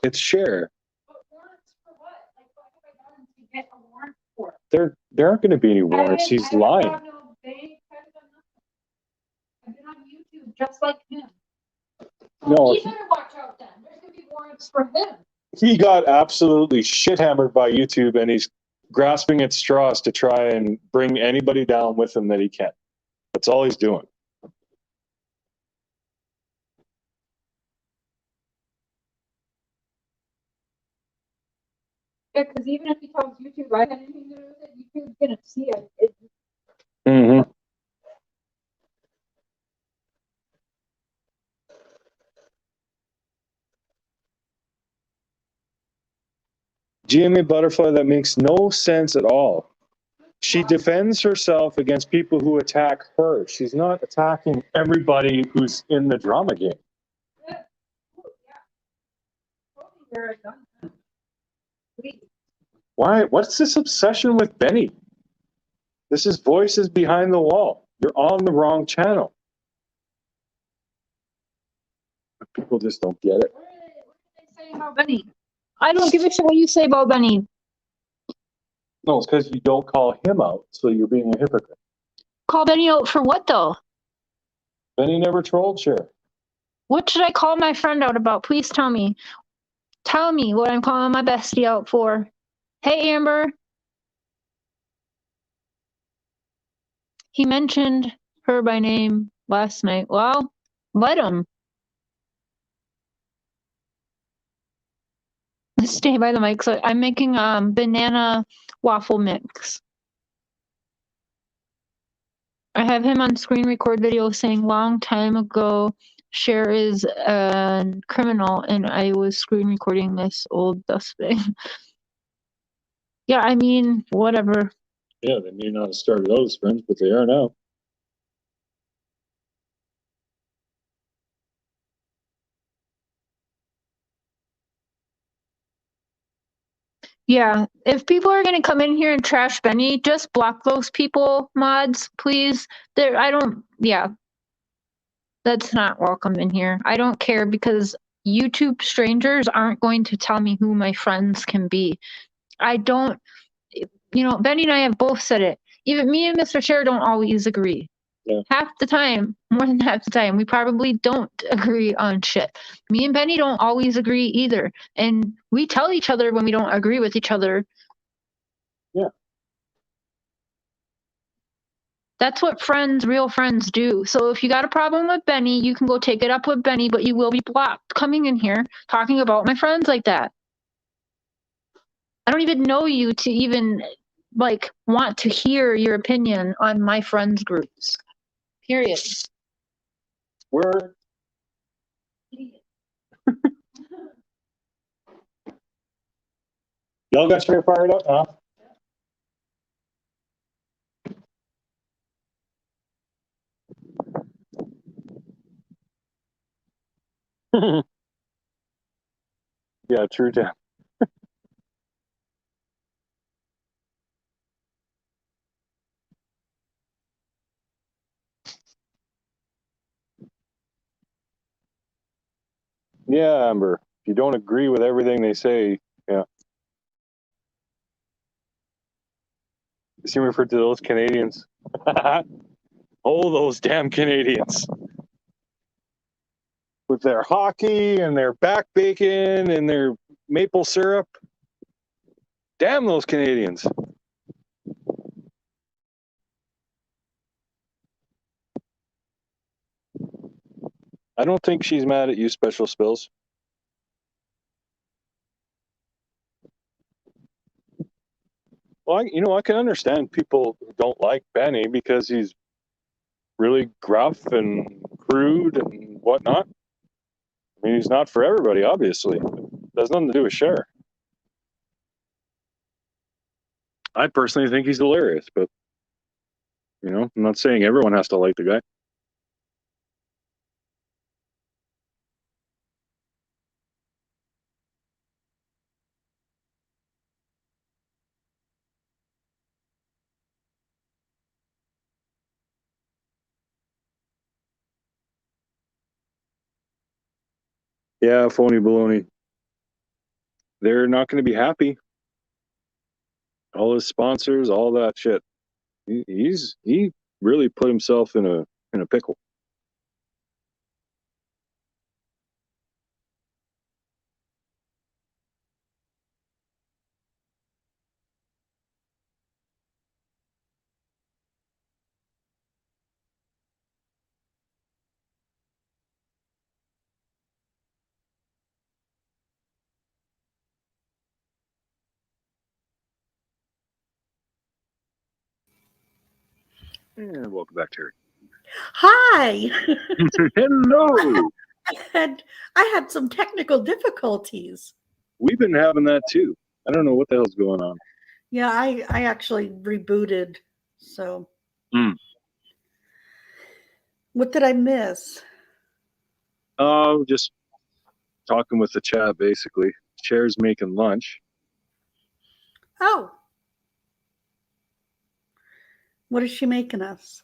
It's Cher. But warrants for what? Like, what have I done to get a warrant for? There aren't going to be any warrants. He's lying. I have no bank, I have done nothing. I've been on YouTube just like him. No, He better watch out then. There's going to be warrants for him. he got absolutely shit hammered by YouTube, and he's grasping at straws to try and bring anybody down with him that he can. That's all he's doing. Yeah, because even if he tells YouTube I had anything to do with it, YouTube's going to see it. Mm-hmm. GMA Butterfly, that makes no sense at all. She defends herself against people who attack her. She's not attacking everybody who's in the drama game. Yeah. Oh, yeah. Tell me where I've done that. Please. Why? What's this obsession with Benny? This is Voices Behind the Wall. You're on the wrong channel. People just don't get it. What did they say about Benny? I don't give a shit what you say about Benny. No, it's because you don't call him out, so you're being a hypocrite. Call Benny out for what, though? Benny never trolled Cher. What should I call my friend out about? Please tell me. Tell me what I'm calling my bestie out for. Hey, Amber. He mentioned her by name last night. Well, let him. Stay by the mic. So I'm making banana waffle mix. I have him on screen record video saying long time ago Cher is a criminal and I was screen recording this old dustbin. Yeah, I mean, whatever. Yeah, they may not have started out as friends, but they are now. Yeah, if people are going to come in here and trash Benny, just block those people, mods, please. Yeah, that's not welcome in here. I don't care because YouTube strangers aren't going to tell me who my friends can be. I don't, Benny and I have both said it. Even me and Mr. Cher don't always agree. Yeah. Half the time, more than half the time, we probably don't agree on shit. Me and Benny don't always agree either. And we tell each other when we don't agree with each other. Yeah. That's what real friends do. So if you got a problem with Benny, you can go take it up with Benny, but you will be blocked coming in here talking about my friends like that. I don't even know you to even want to hear your opinion on my friends groups. Period. Word. Y'all got Cher fired up, huh? Yeah, true, Dan. Yeah, Amber. If you don't agree with everything they say, yeah. You see me refer to those Canadians. Oh, those damn Canadians. With their hockey and their back bacon and their maple syrup. Damn those Canadians. I don't think she's mad at you, Special Spills. Well, I can understand people who don't like Benny because he's really gruff and crude and whatnot. I mean, he's not for everybody, obviously. It has nothing to do with Cher. I personally think he's hilarious, but I'm not saying everyone has to like the guy. Yeah, phony baloney. They're not going to be happy. All his sponsors, all that shit. He really put himself in a pickle. And welcome back, Terry. Hi. Hello. I had some technical difficulties. We've been having that too. I don't know what the hell's going on. Yeah, I actually rebooted. So what did I miss? Oh, just talking with the chat basically. Chair's making lunch. Oh. What is she making us?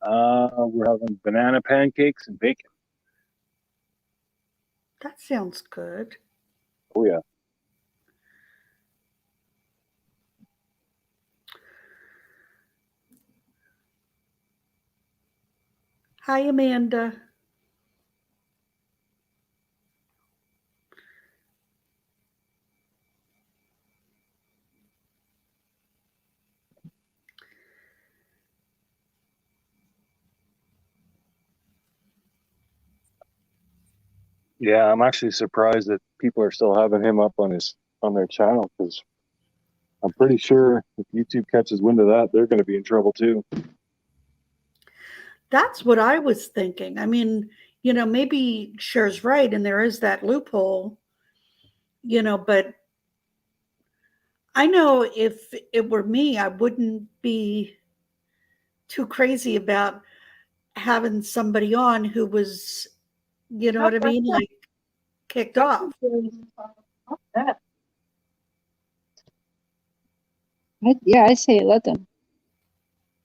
We're having banana pancakes and bacon. That sounds good. Oh yeah. Hi, Amanda. Yeah, I'm actually surprised that people are still having him up on their channel, because I'm pretty sure if YouTube catches wind of that, they're going to be in trouble too. That's what I was thinking. I mean, maybe Cher's right, and there is that loophole, but I know if it were me, I wouldn't be too crazy about having somebody on who was, you know what I mean, like kicked off. Yeah, I say let them.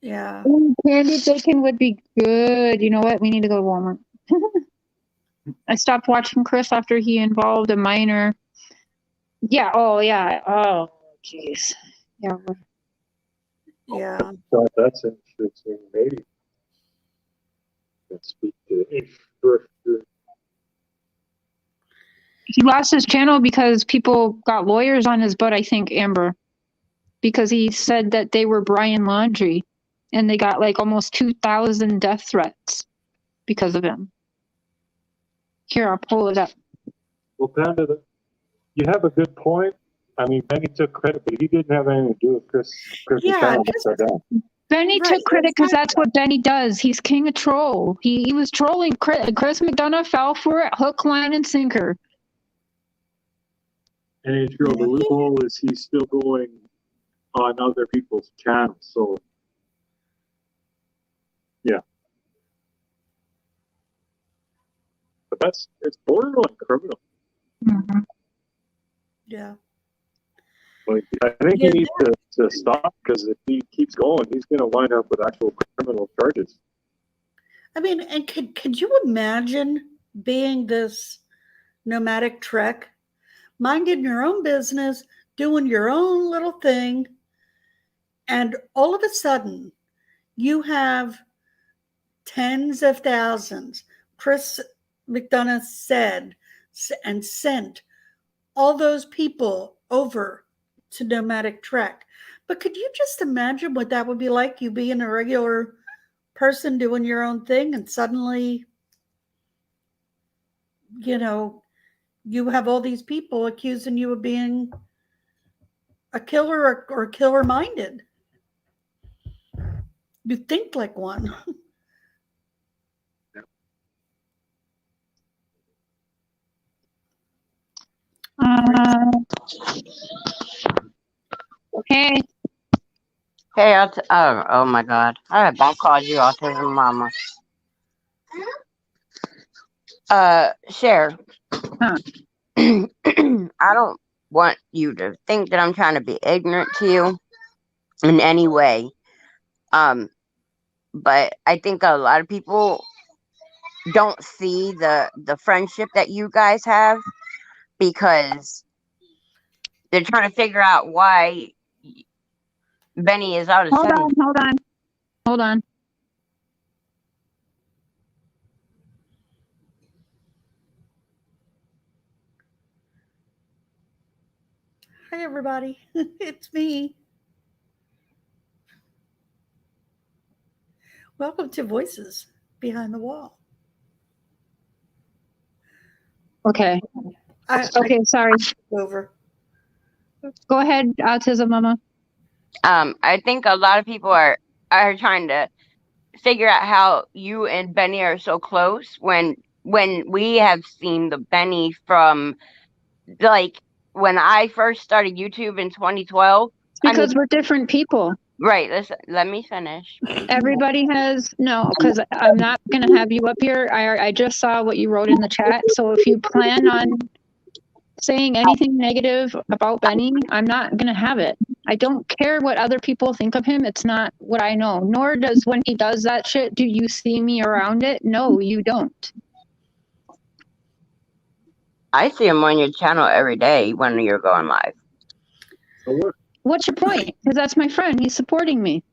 Yeah. Candy bacon would be good. You know what? We need to go to Walmart. I stopped watching Chris after he involved a minor. Yeah. Oh, yeah. Oh, jeez. Yeah. Yeah. So that's interesting. Maybe let's speak to Sure. He lost his channel because people got lawyers on his butt, I think, Amber, because he said that they were Brian Laundrie and they got like almost 2,000 death threats because of him. Here, I'll pull it up. Well, Panda, you have a good point. I mean, Benny took credit, but he didn't have anything to do with Chris. Yeah, channel shut down. Benny Right, took credit because that's what Benny does. He's king of troll. He was trolling. Chris McDonough fell for it, hook, line, and sinker. And Israel, the loophole is he's still going on other people's channels. So, yeah. But it's borderline criminal. Mm-hmm. Yeah. Like, I think he needs to stop, because if he keeps going, he's going to wind up with actual criminal charges. I mean, and could you imagine being this nomadic trek, minding your own business, doing your own little thing, and all of a sudden you have tens of thousands. Chris McDonough said and sent all those people over to Nomadic Trek. But could you just imagine what that would be like? You being a regular person doing your own thing, and suddenly, you have all these people accusing you of being a killer or killer minded. You think like one. Hey, Hey, oh my God. I about called you Autism Mama. Cher. Huh. I don't want you to think that I'm trying to be ignorant to you in any way. But I think a lot of people don't see the friendship that you guys have, because they're trying to figure out why Benny is out of Hold settings. on, hold on, hold on. Hi, everybody. It's me. Welcome to Voices Behind the Wall. Okay. Okay, Sorry. over. Go ahead, Autism Mama. I think a lot of people are trying to figure out how you and Benny are so close when we have seen the Benny from, like, when I first started YouTube in 2012. Because we're different people. Right, listen, let me finish. Everybody has because I'm not gonna have you up here. I just saw what you wrote in the chat. So if you plan on saying anything negative about Benny, I'm not gonna have it. I don't care what other people think of him. It's not what I know. Nor does when he does that shit, do you see me around it? No, you don't. I see him on your channel every day when you're going live. So what? What's your point? Because that's my friend. He's supporting me.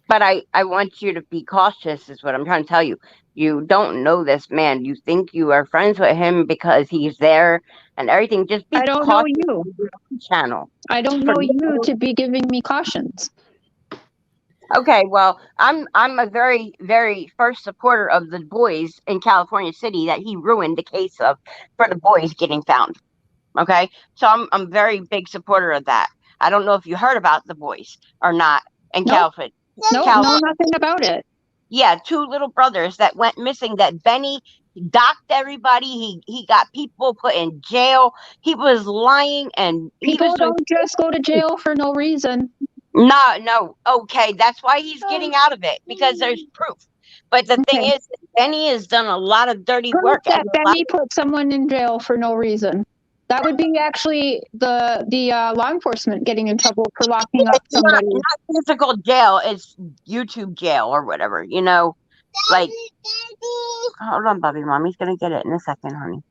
But I want you to be cautious, is what I'm trying to tell you. You don't know this man. You think you are friends with him because he's there and everything. Just be I don't know cautious you. of your own channel. I don't know you to be giving me cautions. Okay, well, I'm a very, very first supporter of the boys in California City that he ruined the case of, for the boys getting found. Okay, so I'm very big supporter of that. I don't know if you heard about the boys or not in California. Nope, know nothing about it. Yeah, two little brothers that went missing, that Benny docked everybody. He got people put in jail. He was lying, and People don't just go to jail for no reason. No. Okay, that's why he's getting out of it, because there's proof. But the thing is, Benny has done a lot of dirty Proof work. that Benny put someone in jail for no reason. That would be actually the law enforcement getting in trouble for locking up somebody. Not physical jail, it's YouTube jail or whatever, you know. Like, hold on, Bubby, Mommy's gonna get it in a second, honey.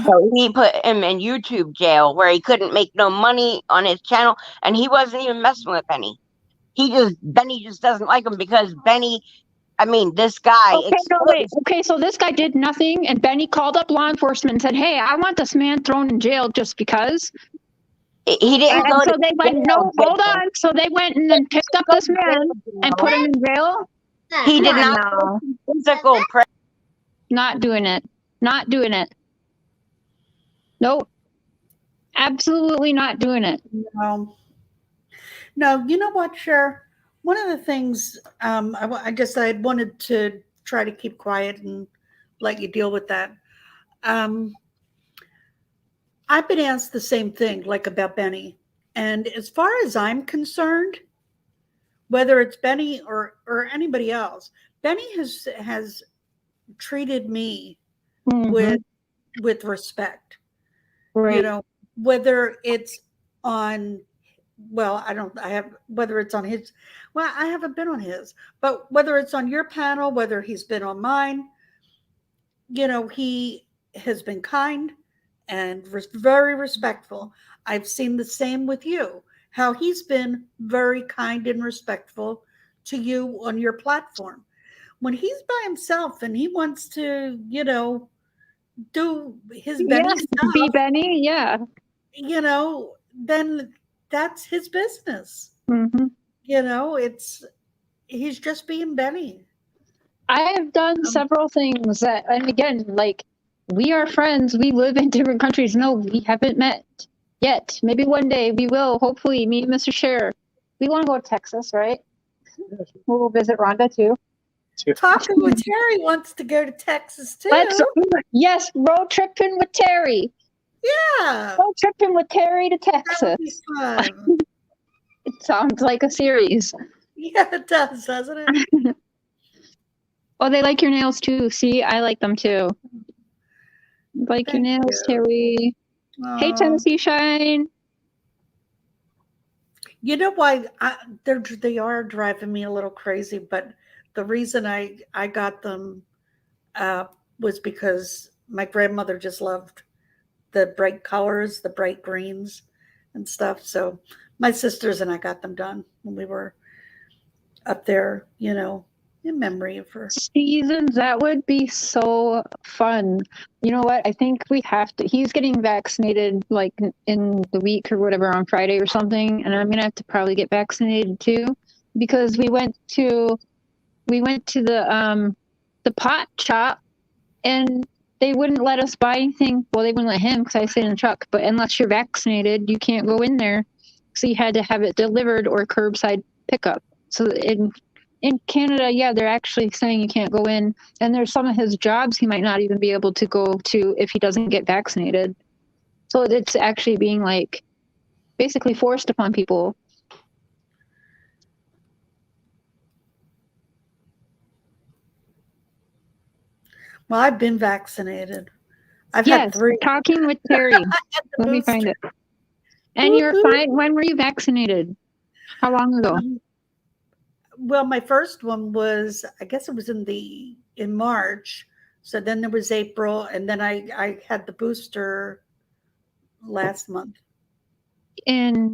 So he put him in YouTube jail where he couldn't make no money on his channel, and he wasn't even messing with Benny. Benny just doesn't like him because Benny, I mean, this guy. Okay, no, wait. Okay, so this guy did nothing, and Benny called up law enforcement and said, "Hey, I want this man thrown in jail just because." He didn't go. So they went, "No, hold on." So they went and then picked up this man and put him in jail. He did not know. Physical. Not doing it. Not doing it. Nope. Absolutely not doing it. No, you know what, Cher? One of the things I guess I wanted to try to keep quiet and let you deal with that. I've been asked the same thing, like about Benny. And as far as I'm concerned, whether it's Benny or anybody else, Benny has treated me with respect. Right. You know, whether it's on, well, I have, whether it's on his, well, I haven't been on his, but whether it's on your panel, whether he's been on mine, you know, he has been kind and very respectful. I've seen the same with you, how he's been very kind and respectful to you on your platform. When he's by himself and he wants to, you know, do his Benny stuff, be Benny, yeah, you know, then that's his business. You know, he's just being Benny. I have done several things that, and again, like, we are friends. We live in different countries. No, we haven't met yet. Maybe one day we will. Hopefully, me and Mr. Scherer. We want to go to Texas, right? We'll visit Rhonda too. Talking with Terry wants to go to Texas too. Yes, road tripping with Terry. Yeah. Road tripping with Terry to Texas. That would be fun. It sounds like a series. Yeah, it does, doesn't it? Oh, they like your nails too. See, I like them too. Like Thank your nails, you. Terry. Hey, Tennessee Shine. You know why they are driving me a little crazy, but the reason I got them was because my grandmother just loved the bright colors, the bright greens and stuff. So my sisters and I got them done when we were up there, you know, in memory of her. Seasons, that would be so fun. You know what? I think we have to. He's getting vaccinated like in the week or whatever on Friday or something, and I'm gonna have to probably get vaccinated too because we went to the pot shop and they wouldn't let us buy anything. Well, they wouldn't let him because I stayed in the truck. But unless you're vaccinated, you can't go in there. So you had to have it delivered or curbside pickup. So in Canada, yeah, they're actually saying you can't go in. And there's some of his jobs he might not even be able to go to if he doesn't get vaccinated. So it's actually being like basically forced upon people. Well, I've been vaccinated. I've Yes, had 3. talking with Terry. Let me find it. And you're fine. When were you vaccinated? How long ago? Well, my first one was, I guess it was in March. So then there was April, and then I had the booster last month. And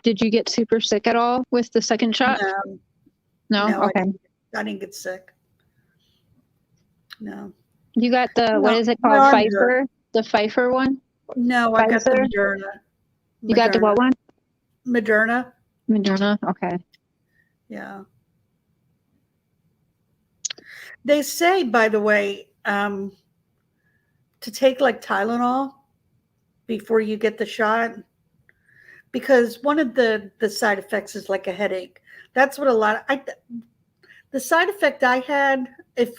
did you get super sick at all with the second shot? No? No, Okay. I didn't get sick. No. You got what is it called? No, Pfizer? The Pfizer one? No, I got the Pfizer? Moderna. You got the what one? Moderna. Moderna. Okay. Yeah. They say, by the way, to take like Tylenol before you get the shot, because one of the side effects is like a headache. That's what the side effect I had, if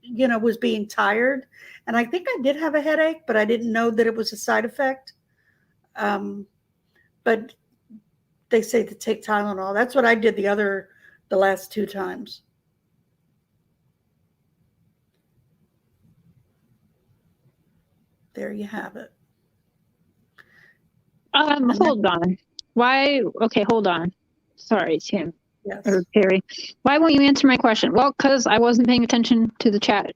you know, was being tired, and I think I did have a headache, but I didn't know that it was a side effect. But they say to take Tylenol. That's what I did the last 2 times. There you have it. Hold on. Why? Okay, hold on. Sorry, Tim. Yes. Or Terry. Why won't you answer my question? Well, because I wasn't paying attention to the chat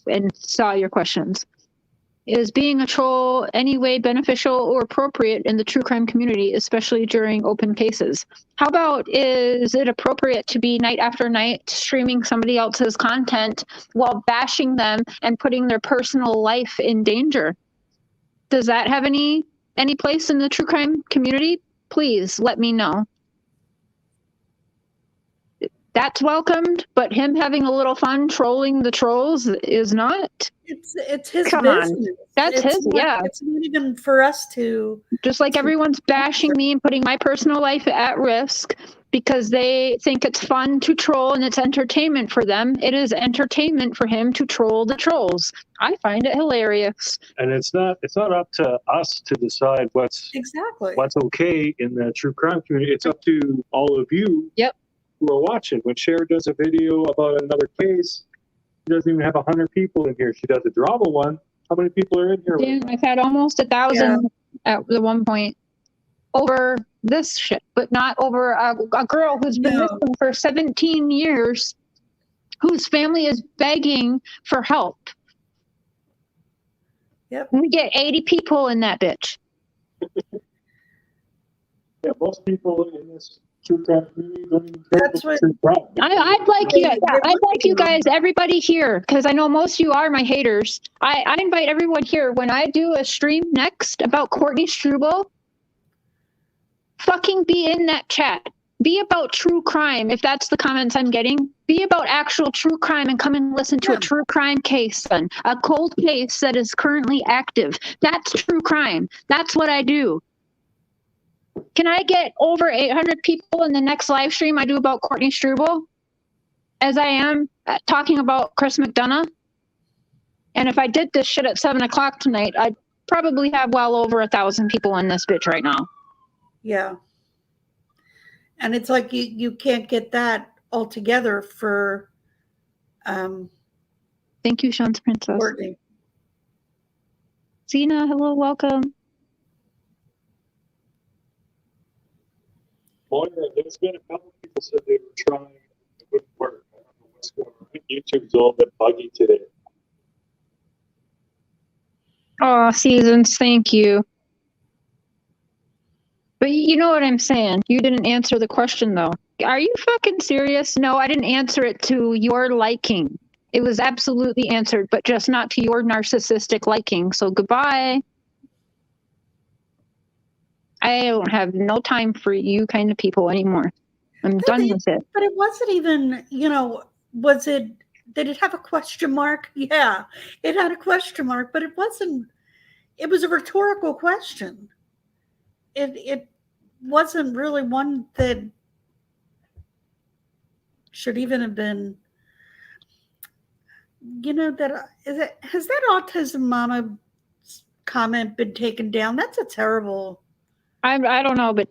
and saw your questions. Is being a troll any way beneficial or appropriate in the true crime community, especially during open cases? How about, is it appropriate to be night after night streaming somebody else's content while bashing them and putting their personal life in danger? Does that have any place in the true crime community? Please let me know. That's welcomed, but him having a little fun trolling the trolls is not. It's his Come business. on. That's It's his, not, yeah. It's not even for us to. Just like everyone's bashing me and putting my personal life at risk because they think it's fun to troll and it's entertainment for them. It is entertainment for him to troll the trolls. I find it hilarious. And it's not up to us to decide what's okay in the true crime community. It's up to all of you. Yep. Who are watching. When Cher does a video about another case, she doesn't even have 100 people in here. She does a drama one. How many people are in here? Yeah, I've had almost 1,000 at the one point over this shit, but not over a girl who's been missing for 17 years, whose family is begging for help. Yep. We get 80 people in that bitch. Yeah, most people in this true crime community don't even care about true crime. I'd like you guys, everybody here, because I know most of you are my haters. I invite everyone here when I do a stream next about Courtney Struble. Fucking be in that chat. Be about true crime, if that's the comments I'm getting. Be about actual true crime and come and listen to a true crime case, then. A cold case that is currently active. That's true crime. That's what I do. Can I get over 800 people in the next live stream I do about Courtney Struble? As I am talking about Chris McDonough? And if I did this shit at 7 o'clock tonight, I'd probably have well over 1,000 people in this bitch right now. Yeah. And it's like you can't get that all together for thank you, Sean's Princess. Courtney. Zena, hello, welcome. Moira, there's been a couple people said they were trying, it wouldn't work. I don't know What's going on? YouTube's a little bit buggy today. Oh, Seasons, thank you. But you know what I'm saying. You didn't answer the question, though. Are you fucking serious? No, I didn't answer it to your liking. It was absolutely answered, but just not to your narcissistic liking. So goodbye. I don't have no time for you kind of people anymore. I'm done with it. But it wasn't even, did it have a question mark? Yeah, it had a question mark, but it was a rhetorical question. It wasn't really one that should even have been, has that autism mama comment been taken down? That's a terrible. I don't know, but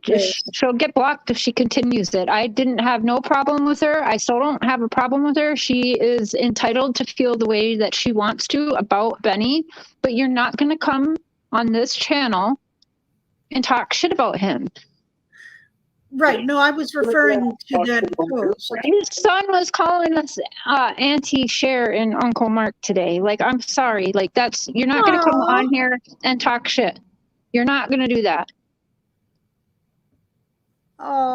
she'll get blocked if she continues it. I didn't have no problem with her. I still don't have a problem with her. She is entitled to feel the way that she wants to about Benny, but you're not going to come on this channel and talk shit about him. Right. No, I was referring to that post. His son was calling us anti-share in Uncle Mark today. Like, I'm sorry. Like, you're not going to come on here and talk shit. You're not going to do that.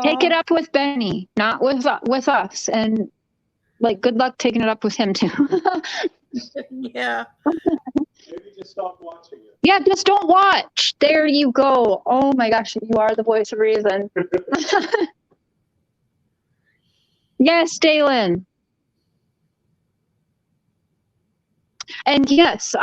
Take it up with Benny, not with us. And, like, good luck taking it up with him, too. Yeah. Maybe just stop watching it. Yeah, just don't watch. There you go. Oh, my gosh, you are the voice of reason. Yes, Dalen. And yes,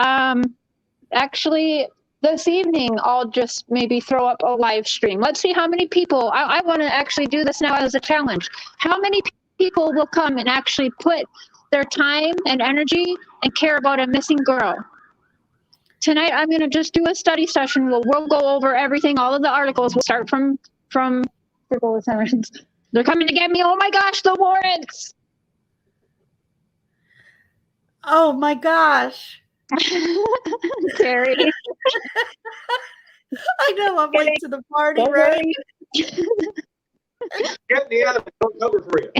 actually, this evening, I'll just maybe throw up a live stream. Let's see how many people, I want to actually do this now as a challenge. How many people will come and actually put their time and energy and care about a missing girl? Tonight, I'm going to just do a study session. We'll go over everything, all of the articles. We'll start from they're coming to get me. Oh my gosh, the warrants. Oh my gosh. Terry. I know, I'm late to the party, right? Get me out. Don't cover for you.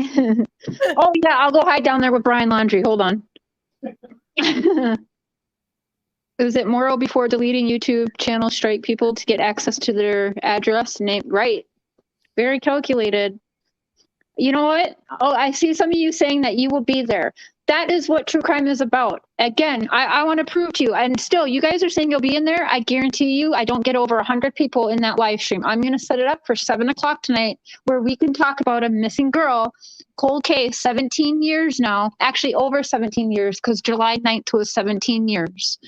Oh yeah, I'll go hide down there with Brian Laundrie. Hold on. Is it moral before deleting YouTube channel strike people to get access to their address name? Right. Very calculated. You know what? Oh, I see some of you saying that you will be there. That is what true crime is about. Again, I want to prove to you. And still, you guys are saying you'll be in there. I guarantee you, I don't get over 100 people in that live stream. I'm going to set it up for 7 o'clock tonight where we can talk about a missing girl, cold case, 17 years now. Actually, over 17 years because July 9th was 17 years.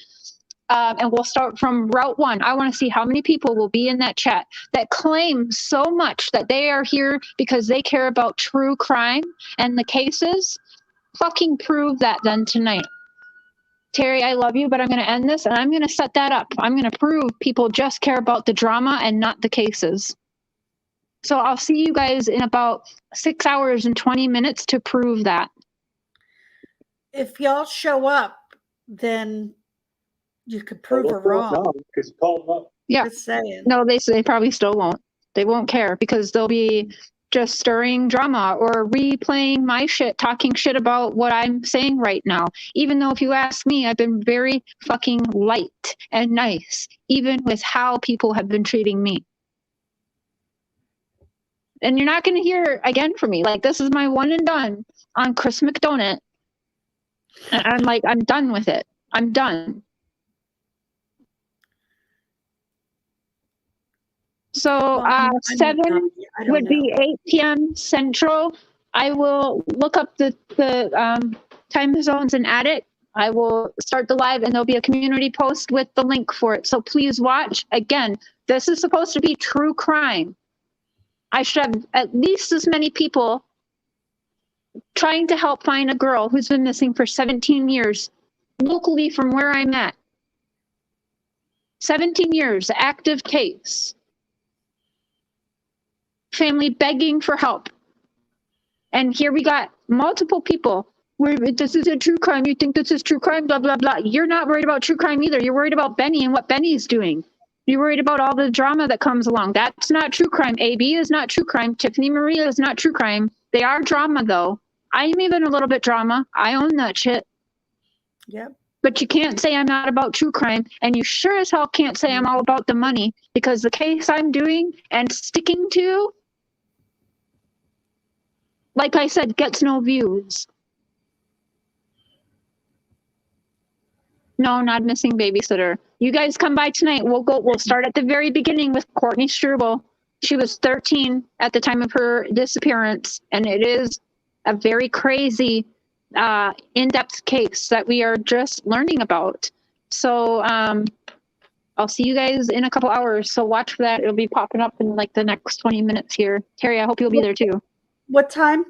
And we'll start from Route 1. I want to see how many people will be in that chat that claim so much that they are here because they care about true crime and the cases. Fucking prove that then tonight. Terry, I love you, but I'm going to end this and I'm going to set that up. I'm going to prove people just care about the drama and not the cases. So I'll see you guys in about 6 hours and 20 minutes to prove that. If y'all show up, then you could prove her wrong. Because call them up. Yeah. Just saying. No, they probably still won't. They won't care because they'll be just stirring drama or replaying my shit, talking shit about what I'm saying right now. Even though if you ask me, I've been very fucking light and nice, even with how people have been treating me. And you're not going to hear again from me. Like, this is my one and done on Chris McDonough. And I'm like, I'm done with it. I'm done. So 7 would be 8 p.m. Central. I will look up the time zones and add it. I will start the live and there'll be a community post with the link for it. So please watch. Again, this is supposed to be true crime. I should have at least as many people trying to help find a girl who's been missing for 17 years locally from where I'm at. 17 years, active case. Family begging for help. And here we got multiple people where this is a true crime. You think this is true crime, blah, blah, blah. You're not worried about true crime either. You're worried about Benny and what Benny's doing. You're worried about all the drama that comes along. That's not true crime. AB is not true crime. Tiffany Maria is not true crime. They are drama, though. I'm even a little bit drama. I own that shit. Yep. But you can't say I'm not about true crime, and you sure as hell can't say I'm all about the money, because the case I'm doing and sticking to, like I said, gets no views. No, not missing babysitter. You guys come by tonight. We'll start at the very beginning with Courtney Struble. She was 13 at the time of her disappearance, and it is a very crazy, in-depth case that we are just learning about. So I'll see you guys in a couple hours. So watch for that. It'll be popping up in like the next 20 minutes here. Terry, I hope you'll be there too. What time?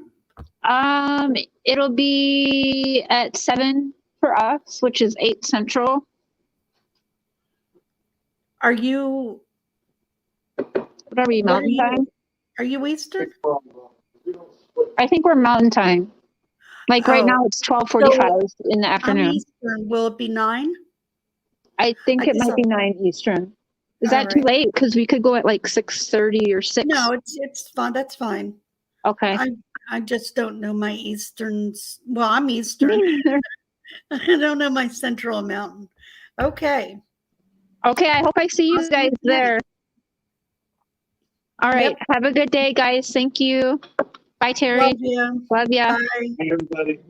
It'll be at 7 for us, which is 8 Central. Are you? What are we, Mountain Time? Are you Eastern? I think we're Mountain Time. Like right Oh. now, it's 12:45 in the I'm afternoon. Eastern. Will it be 9? I think I it guess might be I'll- 9 Eastern. Is All that too right. late? Because we could go at like 6:30 or 6. No, it's fine. That's fine. Okay. I just don't know my Easterns. Well, I'm Eastern. I don't know my Central Mountain. Okay. Okay, I hope I see you Awesome. guys there. All right. Yep. Have a good day, guys. Thank you. Bye, Terry. Love you. Love ya. Bye. Hey, everybody.